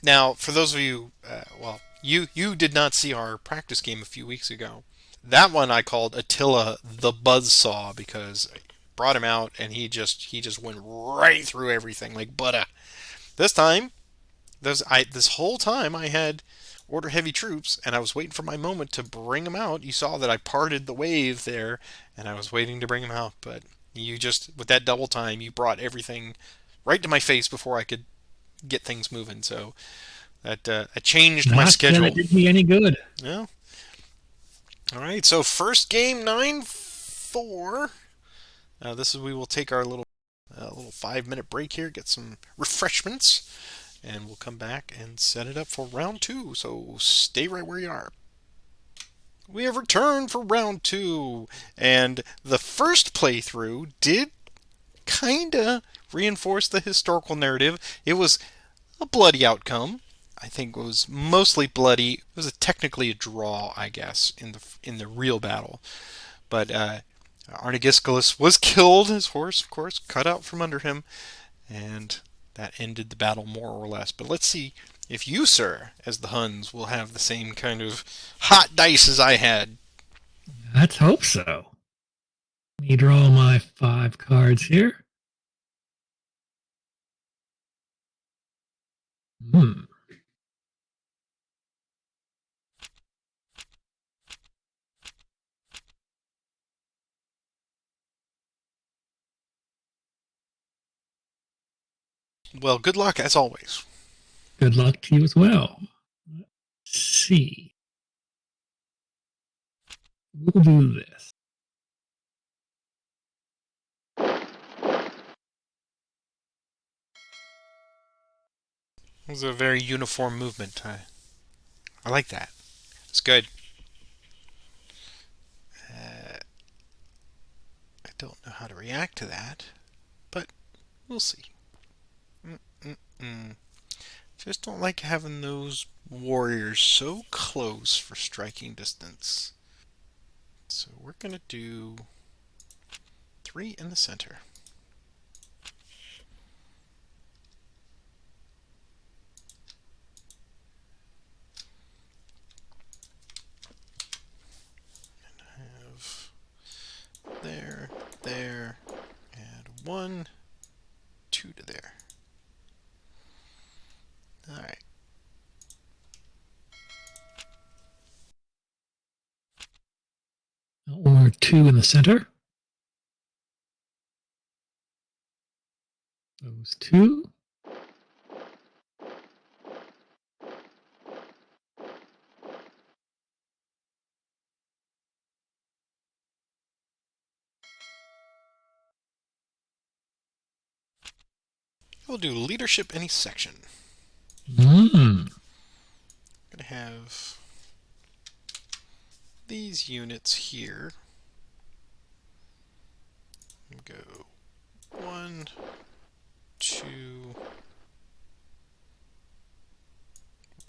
Now, for those of you, you did not see our practice game a few weeks ago. That one I called Attila the Buzzsaw because I brought him out and he just went right through everything like butter. This time, this whole time I had order heavy troops and I was waiting for my moment to bring them out. You saw that I parted the wave there and I was waiting to bring them out, but you just with that double time you brought everything right to my face before I could get things moving. So that changed my Not that schedule. it did me any good. Yeah. All right. So first game 9-4. This is we will take our little 5-minute break here, get some refreshments, and we'll come back and set it up for round 2. So stay right where you are. We have returned for round 2, and the first playthrough did kinda reinforce the historical narrative. It was a bloody outcome. I think it was mostly bloody. It was technically a draw, I guess, in the real battle. But Arnegisculus was killed. His horse, of course, cut out from under him, and that ended the battle more or less. But let's see if you, sir, as the Huns, will have the same kind of hot dice as I had. Let's hope so. Let me draw my 5 cards here. Well, good luck as always. Good luck to you as well. Let's see. We'll do this. It was a very uniform movement. I like that. It's good. I don't know how to react to that, but we'll see. Just don't like having those warriors so close for striking distance. So we're going to do 3 in the center. And have there, add 1, 2 to there. Alright. Or 2 in the center. Those 2. We'll do leadership any section. Mm. I'm going to have these units here. Go 1, 2,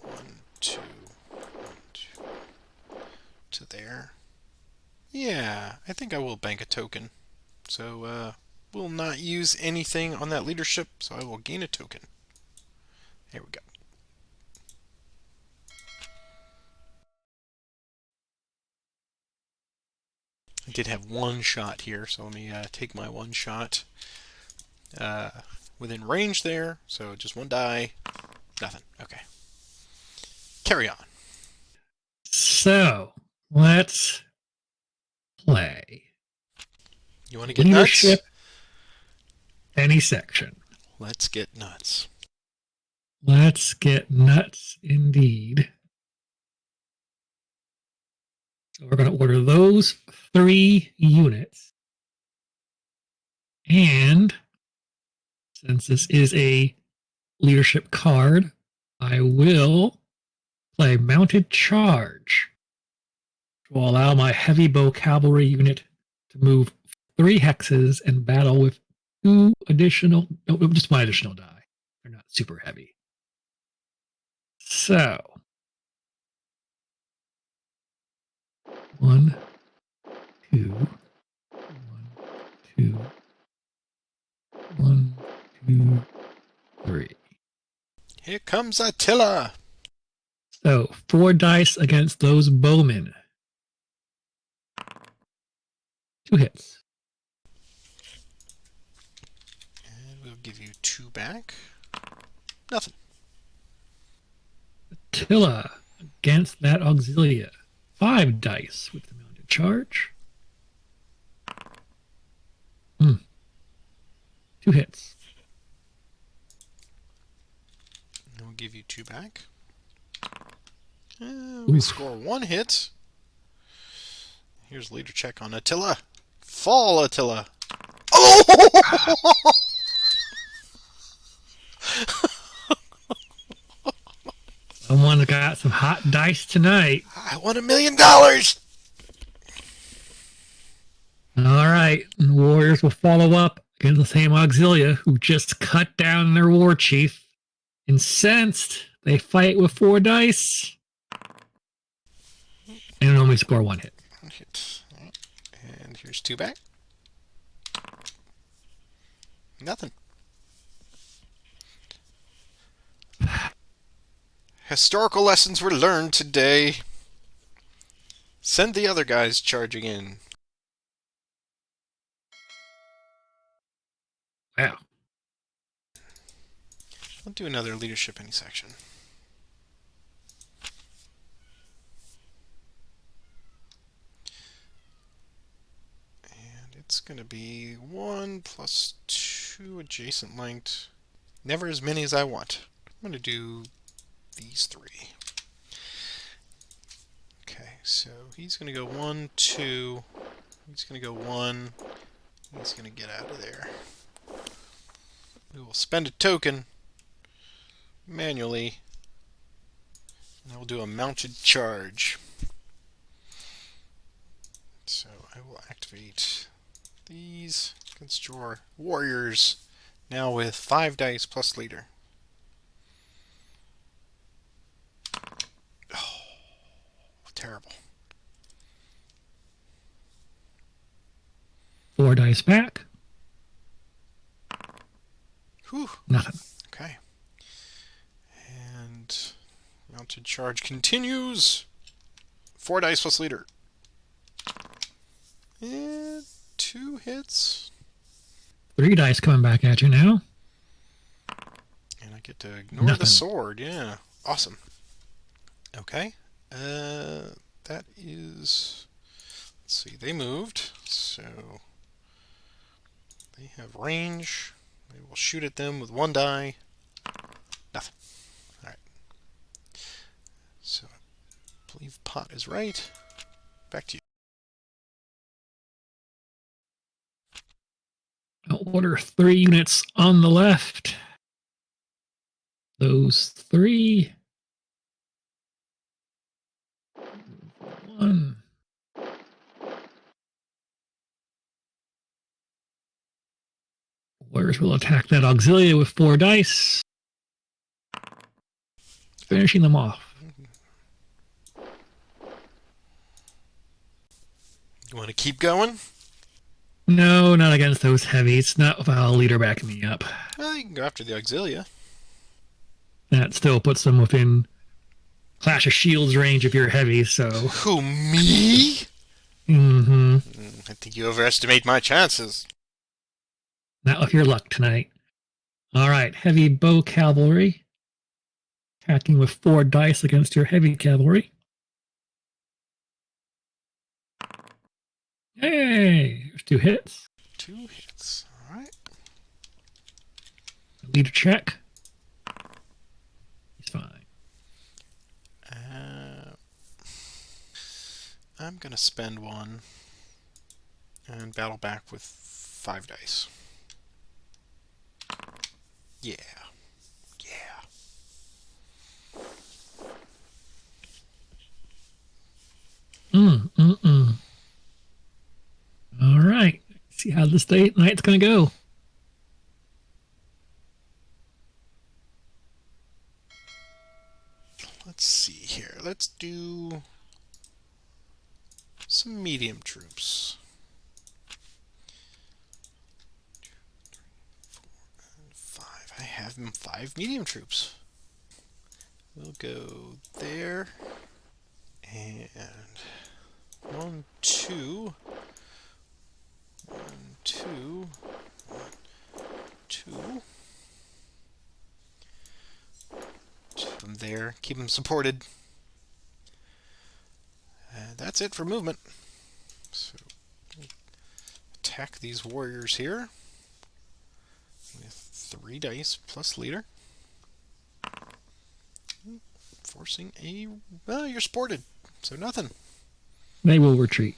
1, 2, 1, 2 to there. Yeah, I think I will bank a token. So we'll not use anything on that leadership, so I will gain a token. There we go. I did have 1 shot here, so let me take my 1 shot within range there. So just 1 die, nothing. Okay. Carry on. So let's play. You want to get Leadership, nuts? any section. Let's get nuts. Let's get nuts indeed. So we're going to order those 3 units. And since this is a leadership card, I will Play mounted charge. Which will allow my heavy bow cavalry unit to move 3 hexes and battle with 2 additional, no, just 1 additional die. They're not super heavy. So, 1, 2, 1, 2, 1, 2, 3. Here comes Attila. So, 4 dice against those bowmen. 2 hits. And we'll give you 2 back. Nothing. Attila against that Auxilia. 5 dice with the mounted charge. 2 hits. And we'll give you 2 back. We score 1 hit. Here's leader check on Attila. Fall, Attila. Oh! Someone's got some hot dice tonight. I won $1 million. All right. And the Warriors will follow up against the same Auxilia who just cut down their war chief. Incensed, they fight with 4 dice and only score 1 hit. 1 hit. And here's 2 back. Nothing. Historical lessons were learned today. Send the other guys charging in. Wow. I'll do another leadership any section. And it's going to be 1 plus 2 adjacent length. Never as many as I want. I'm going to do these 3. Okay, so he's going to go 1, 2. He's going to go 1. He's going to get out of there. We will spend a token manually, and I will do a mounted charge. So I will activate these against your warriors, now with 5 dice plus leader. Oh, terrible. 4 dice back. Whew. Nothing. Okay. And mounted charge continues. 4 dice plus leader. And 2 hits. 3 dice coming back at you now. And I get to ignore the sword. Yeah. Awesome. Okay. That is... Let's see. They moved. So... They have range. We will shoot at them with 1 die. Nothing. Alright. So, I believe pot is right. Back to you. I'll order 3 units on the left. Those 3. 1. Warriors will attack that Auxilia with 4 dice. Finishing them off. You want to keep going? No, not against those heavies. Not without a leader backing me up. Well, you can go after the Auxilia. That still puts them within Clash of Shields range if you're heavy, so... Who, me? Mm-hmm. I think you overestimate my chances. Not with your luck tonight. All right, heavy bow cavalry. Attacking with 4 dice against your heavy cavalry. Hey, there's 2 hits. 2 hits. All right. Leader check. He's fine. I'm going to spend 1 and battle back with 5 dice. Yeah. Yeah. Mm, mm, mm. All right. See how this night's going to go. Let's see here. Let's do some medium troops. 5. I have 5 medium troops. We'll go there. And 1, 2. 1, 2. 1, 2. Keep them there. Keep them supported. And that's it for movement. So attack these warriors here with 3 dice plus leader. Forcing a... Well, you're sported, so nothing. They will retreat.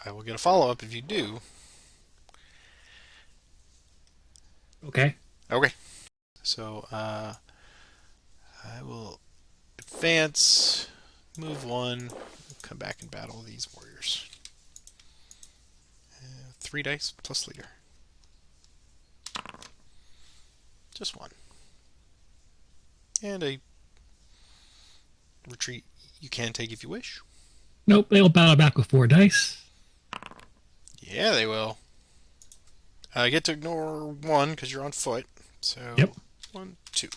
I will get a follow-up if you do. Okay. Okay. So, I will advance, move 1, come back and battle these warriors. 3 dice plus leader. Just 1. And a retreat you can take if you wish. Nope, they'll battle back with 4 dice. Yeah, they will. I get to ignore 1 because you're on foot. So, Yep. 1, 2.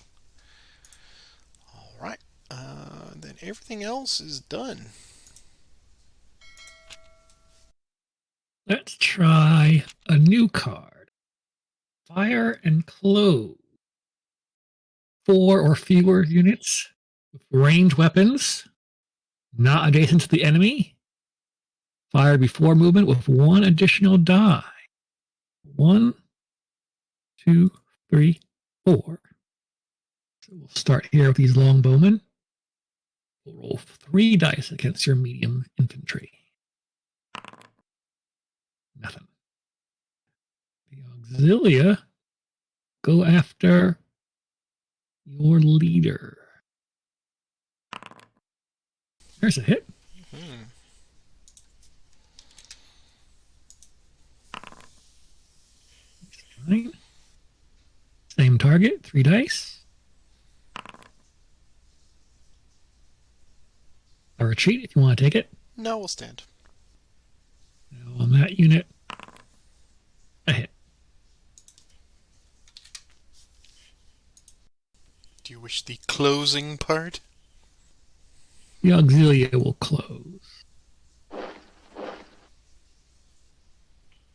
All right. Then everything else is done. Let's try a new card. Fire and close. 4 or fewer units with ranged weapons, not adjacent to the enemy. Fire before movement with 1 additional die. 1, 2, 3, 4. So we'll start here with these longbowmen. We'll roll 3 dice against your medium infantry. Nothing. The auxilia go after your leader. There's a hit. Hmm. Fine. Same target, 3 dice. A retreat if you want to take it. No, we'll stand. Now on that unit, a hit. Do you wish the closing part? The auxilia will close.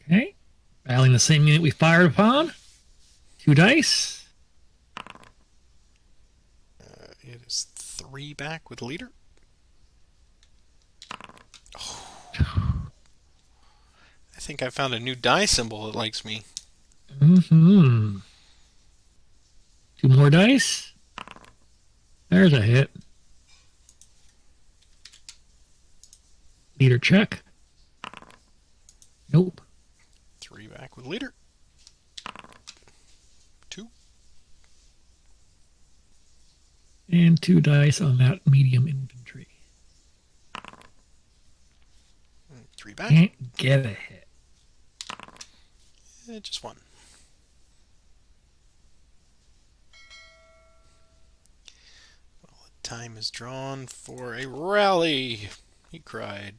Okay. Battling the same unit we fired upon. 2 dice. It is 3 back with leader. Oh. I think I found a new die symbol that likes me. Mm-hmm. 2 more dice. There's a hit. Leader check. Nope. 3 back with leader. 2. And 2 dice on that medium infantry. 3 back. Can't get a hit. Just 1. Well, the time is drawn for a rally. He cried.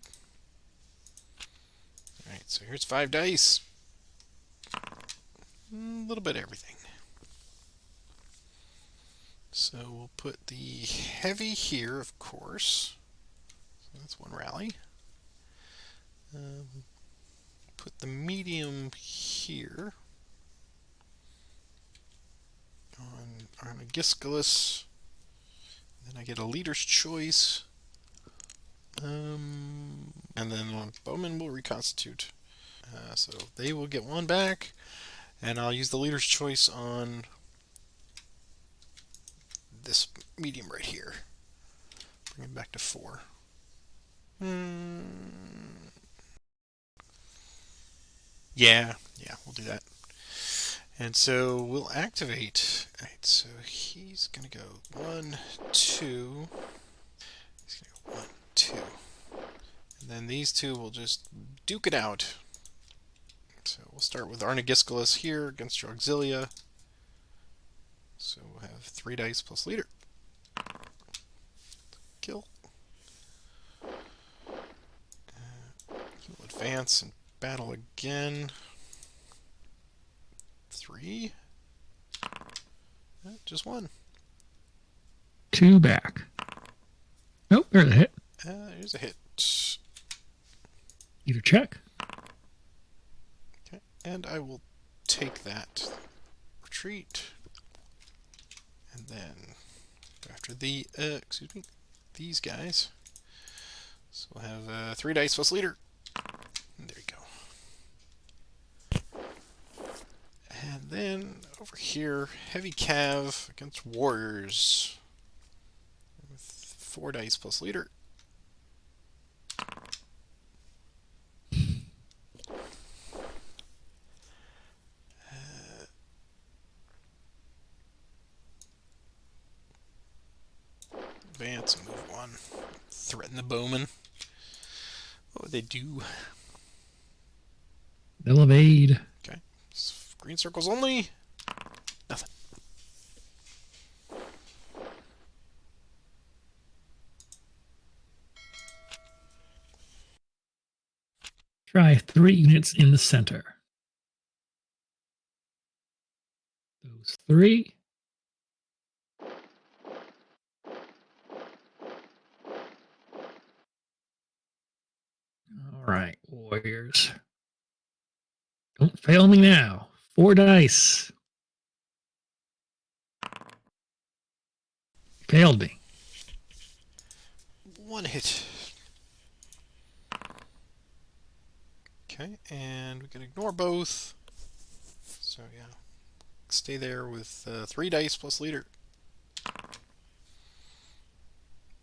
Alright, so here's 5 dice. A little bit of everything. So we'll put the heavy here, of course. So that's 1 rally. Put the medium here. On a Gisculus. Then I get a leader's choice. And then Bowman will reconstitute. So they will get 1 back. And I'll use the leader's choice on this medium right here. Bring him back to 4. Yeah, we'll do that. And so we'll activate. Alright, so he's going to go 1, 2. He's going to go 1, then these two will just duke it out. So we'll start with Arnagisculus here against your Auxilia. So we'll have 3 dice plus leader. Kill. He will advance and battle again. 3. Just 1. 2 back. Oh, there's a hit. Here's a hit. Either check. Okay, and I will take that. Retreat. And then after the excuse me, these guys. So we'll have 3 dice plus leader. And there you go. And then over here, heavy cav against warriors with 4 dice plus leader. Advance and move 1. Threaten the bowman. What would they do? They'll evade. Okay. Green circles only. Nothing. Try 3 units in the center. Those 3. All right, warriors. Don't fail me now. 4 dice. Failed me. 1 hit. Okay, and we can ignore both. So yeah, stay there with 3 dice plus leader.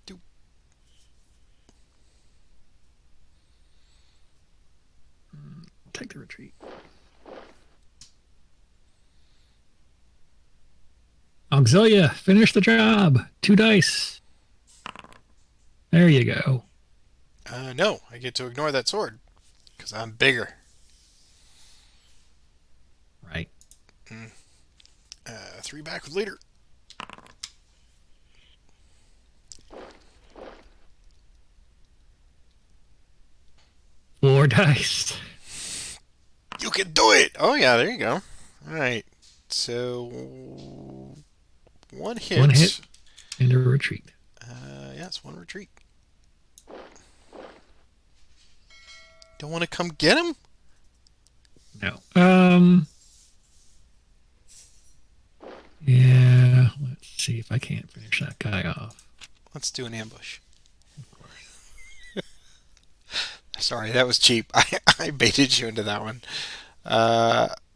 2. Take the retreat. Auxilia, finish the job. 2 dice. There you go. No, I get to ignore that sword because I'm bigger. Right. 3 back with leader. Four dice. You can do it! Oh yeah, there you go. Alright, so 1 hit. 1 hit and a retreat. Yes, 1 retreat. Don't want to come get him? No. Yeah, let's see if I can't finish that guy off. Let's do an ambush. Sorry, that was cheap. I baited you into that one.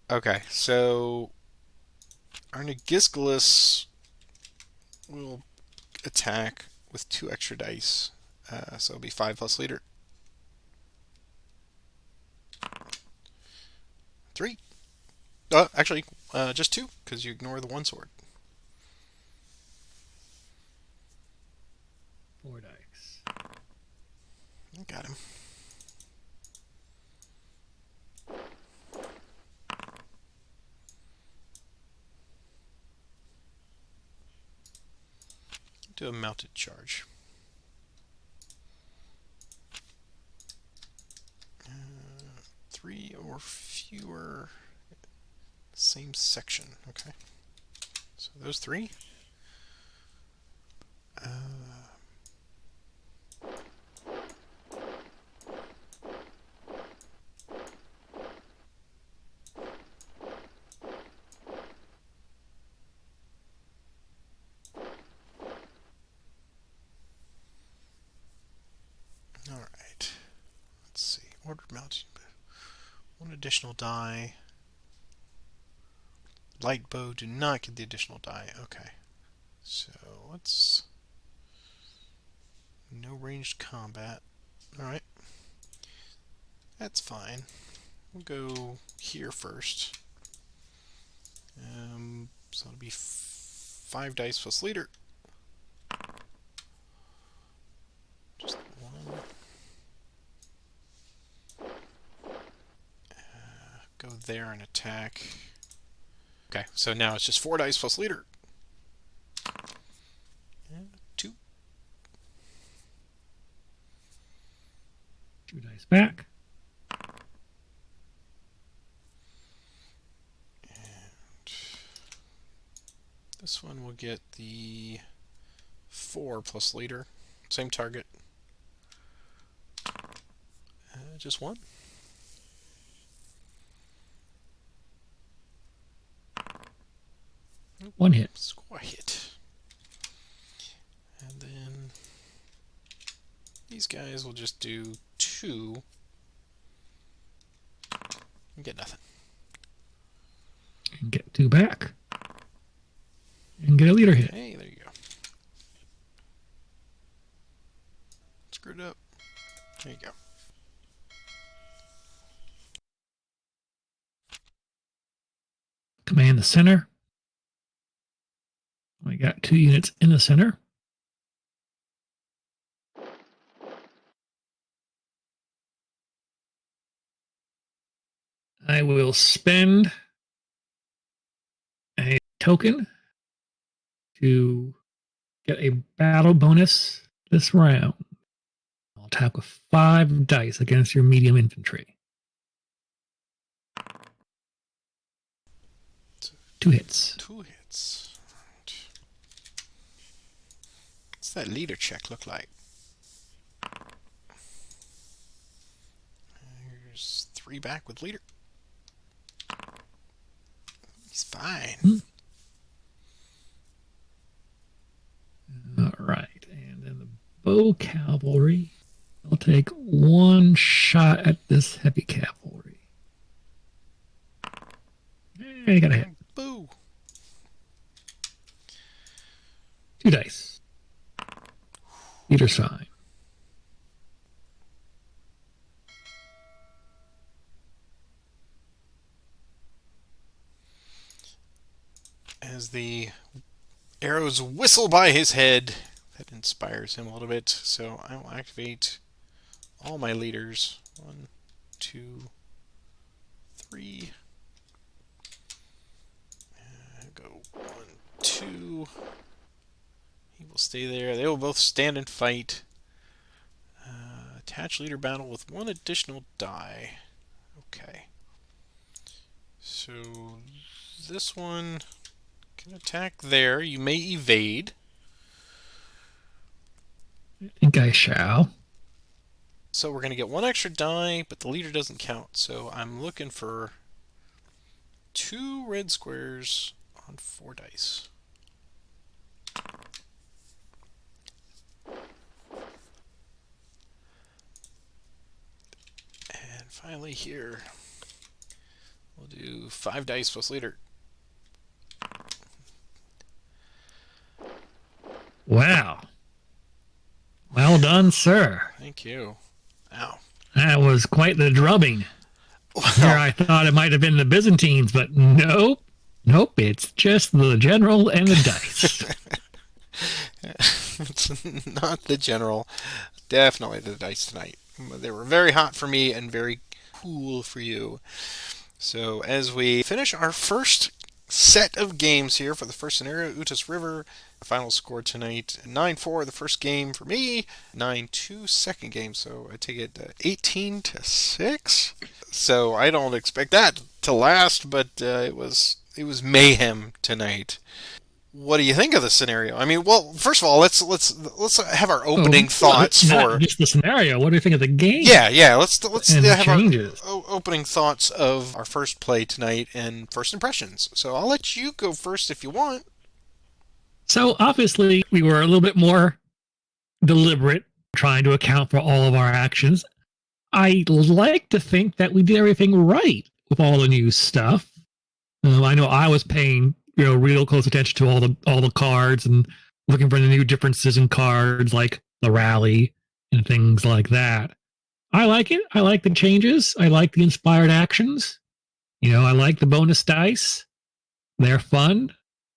Okay, so Arnagisculus will attack with 2 extra dice. So it'll be 5 plus leader. 3. Actually, just 2, because you ignore the 1 sword. 4 dice. Got him. Do a mounted charge. 3 or fewer. Same section. Okay. So those 3. Alright. Let's see. Ordered mounted. 1 additional die. Light bow, do not get the additional die. Okay. So let's... No ranged combat. Alright. That's fine. We'll go here first. So it'll be 5 dice plus leader. Just 1. there and attack. Okay, so now it's just 4 dice plus leader. And 2. 2 dice back. This one will get the 4 plus leader. Same target. Just 1. One hit. Score hit. And then these guys will just do 2 and get nothing. And get 2 back. And get a leader hit. Hey, there you go. Screwed up. There you go. Command the center. We got 2 units in the center. I will spend a token to get a battle bonus this round. I'll attack with 5 dice against your medium infantry. 2 hits. 2 hits. Right. What's that leader check look like? Here's 3 back with leader. He's fine. All right. And then the bow cavalry. I'll take 1 shot at this heavy cavalry. Hey, got a hit. Boo. 2 dice. Leader sign. As the arrows whistle by his head, that inspires him a little bit. So I will activate all my leaders. 1, 2, 3. Go 1, 2. He will stay there. They will both stand and fight. Attach leader battle with 1 additional die. Okay. So this one can attack there. You may evade. I think I shall. So we're going to get 1 extra die, but the leader doesn't count. So I'm looking for 2 red squares on 4 dice. And finally here, we'll do 5 dice plus leader. Wow. Well done, sir. Thank you. Ow. That was quite the drubbing. Here I thought it might have been the Byzantines, but nope. Nope, it's just the general and the dice. It's not the general. Definitely the dice tonight. They were very hot for me and very cool for you. So as we finish our first set of games here for the first scenario, Utus River, the final score tonight, 9-4 the first game for me, 9-2 second game. So I take it 18-6. So I don't expect that to last, but it was mayhem tonight. What do you think of the scenario? I mean, well, first of all, let's have our opening thoughts for just the scenario. What do you think of the game? Yeah. Let's and have changes. our opening thoughts of our first play tonight and first impressions. So I'll let you go first if you want. So obviously, we were a little bit more deliberate trying to account for all of our actions. I like to think that we did everything right with all the new stuff. I know I was paying real close attention to all the cards and looking for the new differences in cards, like the rally and things like that. I like it. I like the changes. I like the inspired actions. I like the bonus dice. They're fun.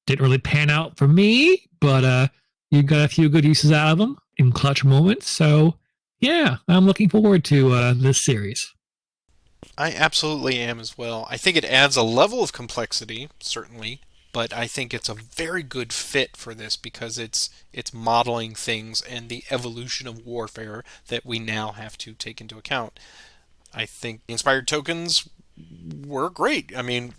Didn't really pan out for me, but you got a few good uses out of them in clutch moments. So yeah, I'm looking forward to this series. I absolutely am as well. I think it adds a level of complexity, certainly, but I think it's a very good fit for this because it's modeling things and the evolution of warfare that we now have to take into account. I think inspired tokens were great. I mean,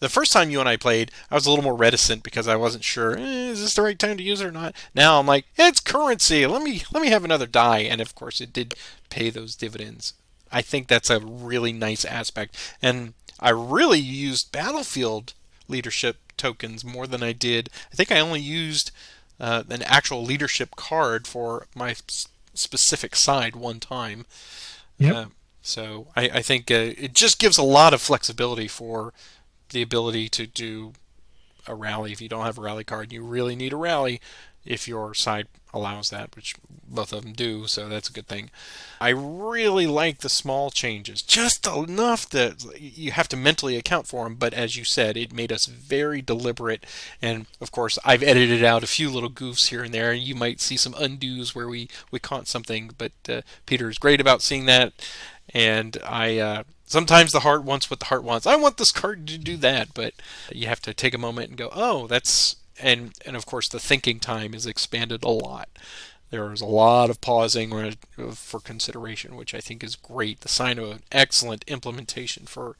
the first time you and I played, I was a little more reticent because I wasn't sure, is this the right time to use it or not? Now I'm like, it's currency. Let me have another die, and of course it did pay those dividends. I think that's a really nice aspect, and I really used battlefield leadership tokens more than I did. I think I only used an actual leadership card for my specific side one time. Yep. Uh, so I think it just gives a lot of flexibility for the ability to do a rally. If you don't have a rally card, you really need a rally if your side allows that, which both of them do, so that's a good thing. I really like the small changes, just enough that you have to mentally account for them, but as you said, it made us very deliberate, and of course, I've edited out a few little goofs here and there, and you might see some undos where we caught something, but Peter is great about seeing that, and sometimes the heart wants what the heart wants. I want this card to do that, but you have to take a moment and go, oh, that's and of course the thinking time is expanded a lot. There's a lot of pausing for consideration, which I think is great. The sign of an excellent implementation for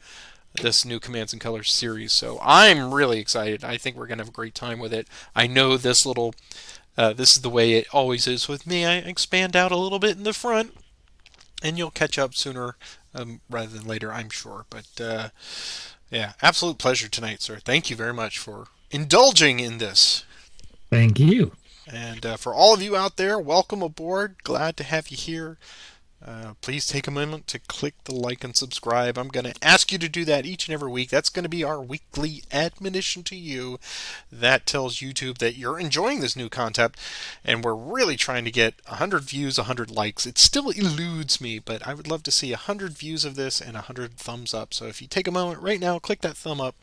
this new Commands and Colors series. So I'm really excited. I think we're going to have a great time with it. I know this is the way it always is with me. I expand out a little bit in the front, and you'll catch up sooner rather than later, I'm sure. But yeah, absolute pleasure tonight, sir. Thank you very much for indulging in this. Thank you. And for all of you out there, welcome aboard. Glad to have you here. Please take a moment to click the like and subscribe. I'm going to ask you to do that each and every week. That's going to be our weekly admonition to you. That tells YouTube that you're enjoying this new content, and we're really trying to get 100 views, 100 likes. It still eludes me, but I would love to see 100 views of this and 100 thumbs up. So if you take a moment right now, click that thumb up,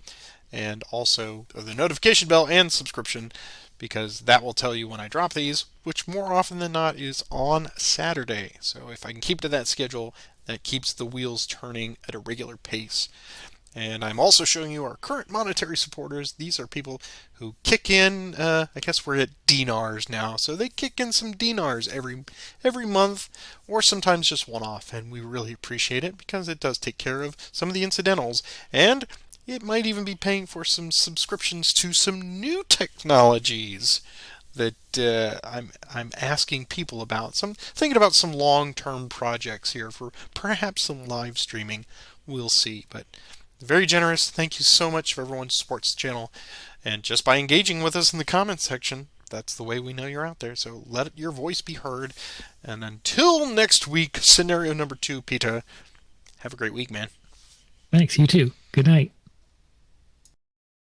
and also the notification bell and subscription, because that will tell you when I drop these, which more often than not is on Saturday. So if I can keep to that schedule, that keeps the wheels turning at a regular pace. And I'm also showing you our current monetary supporters. These are people who kick in, I guess we're at dinars now, so they kick in some dinars every month, or sometimes just one-off, and we really appreciate it because it does take care of some of the incidentals. And it might even be paying for some subscriptions to some new technologies that I'm asking people about. Some thinking about some long-term projects here for perhaps some live streaming. We'll see, but very generous. Thank you so much for everyone who supports the channel, and just by engaging with us in the comments section, that's the way we know you're out there. So let your voice be heard. And until next week, scenario number 2, Peter. Have a great week, man. Thanks. You too. Good night.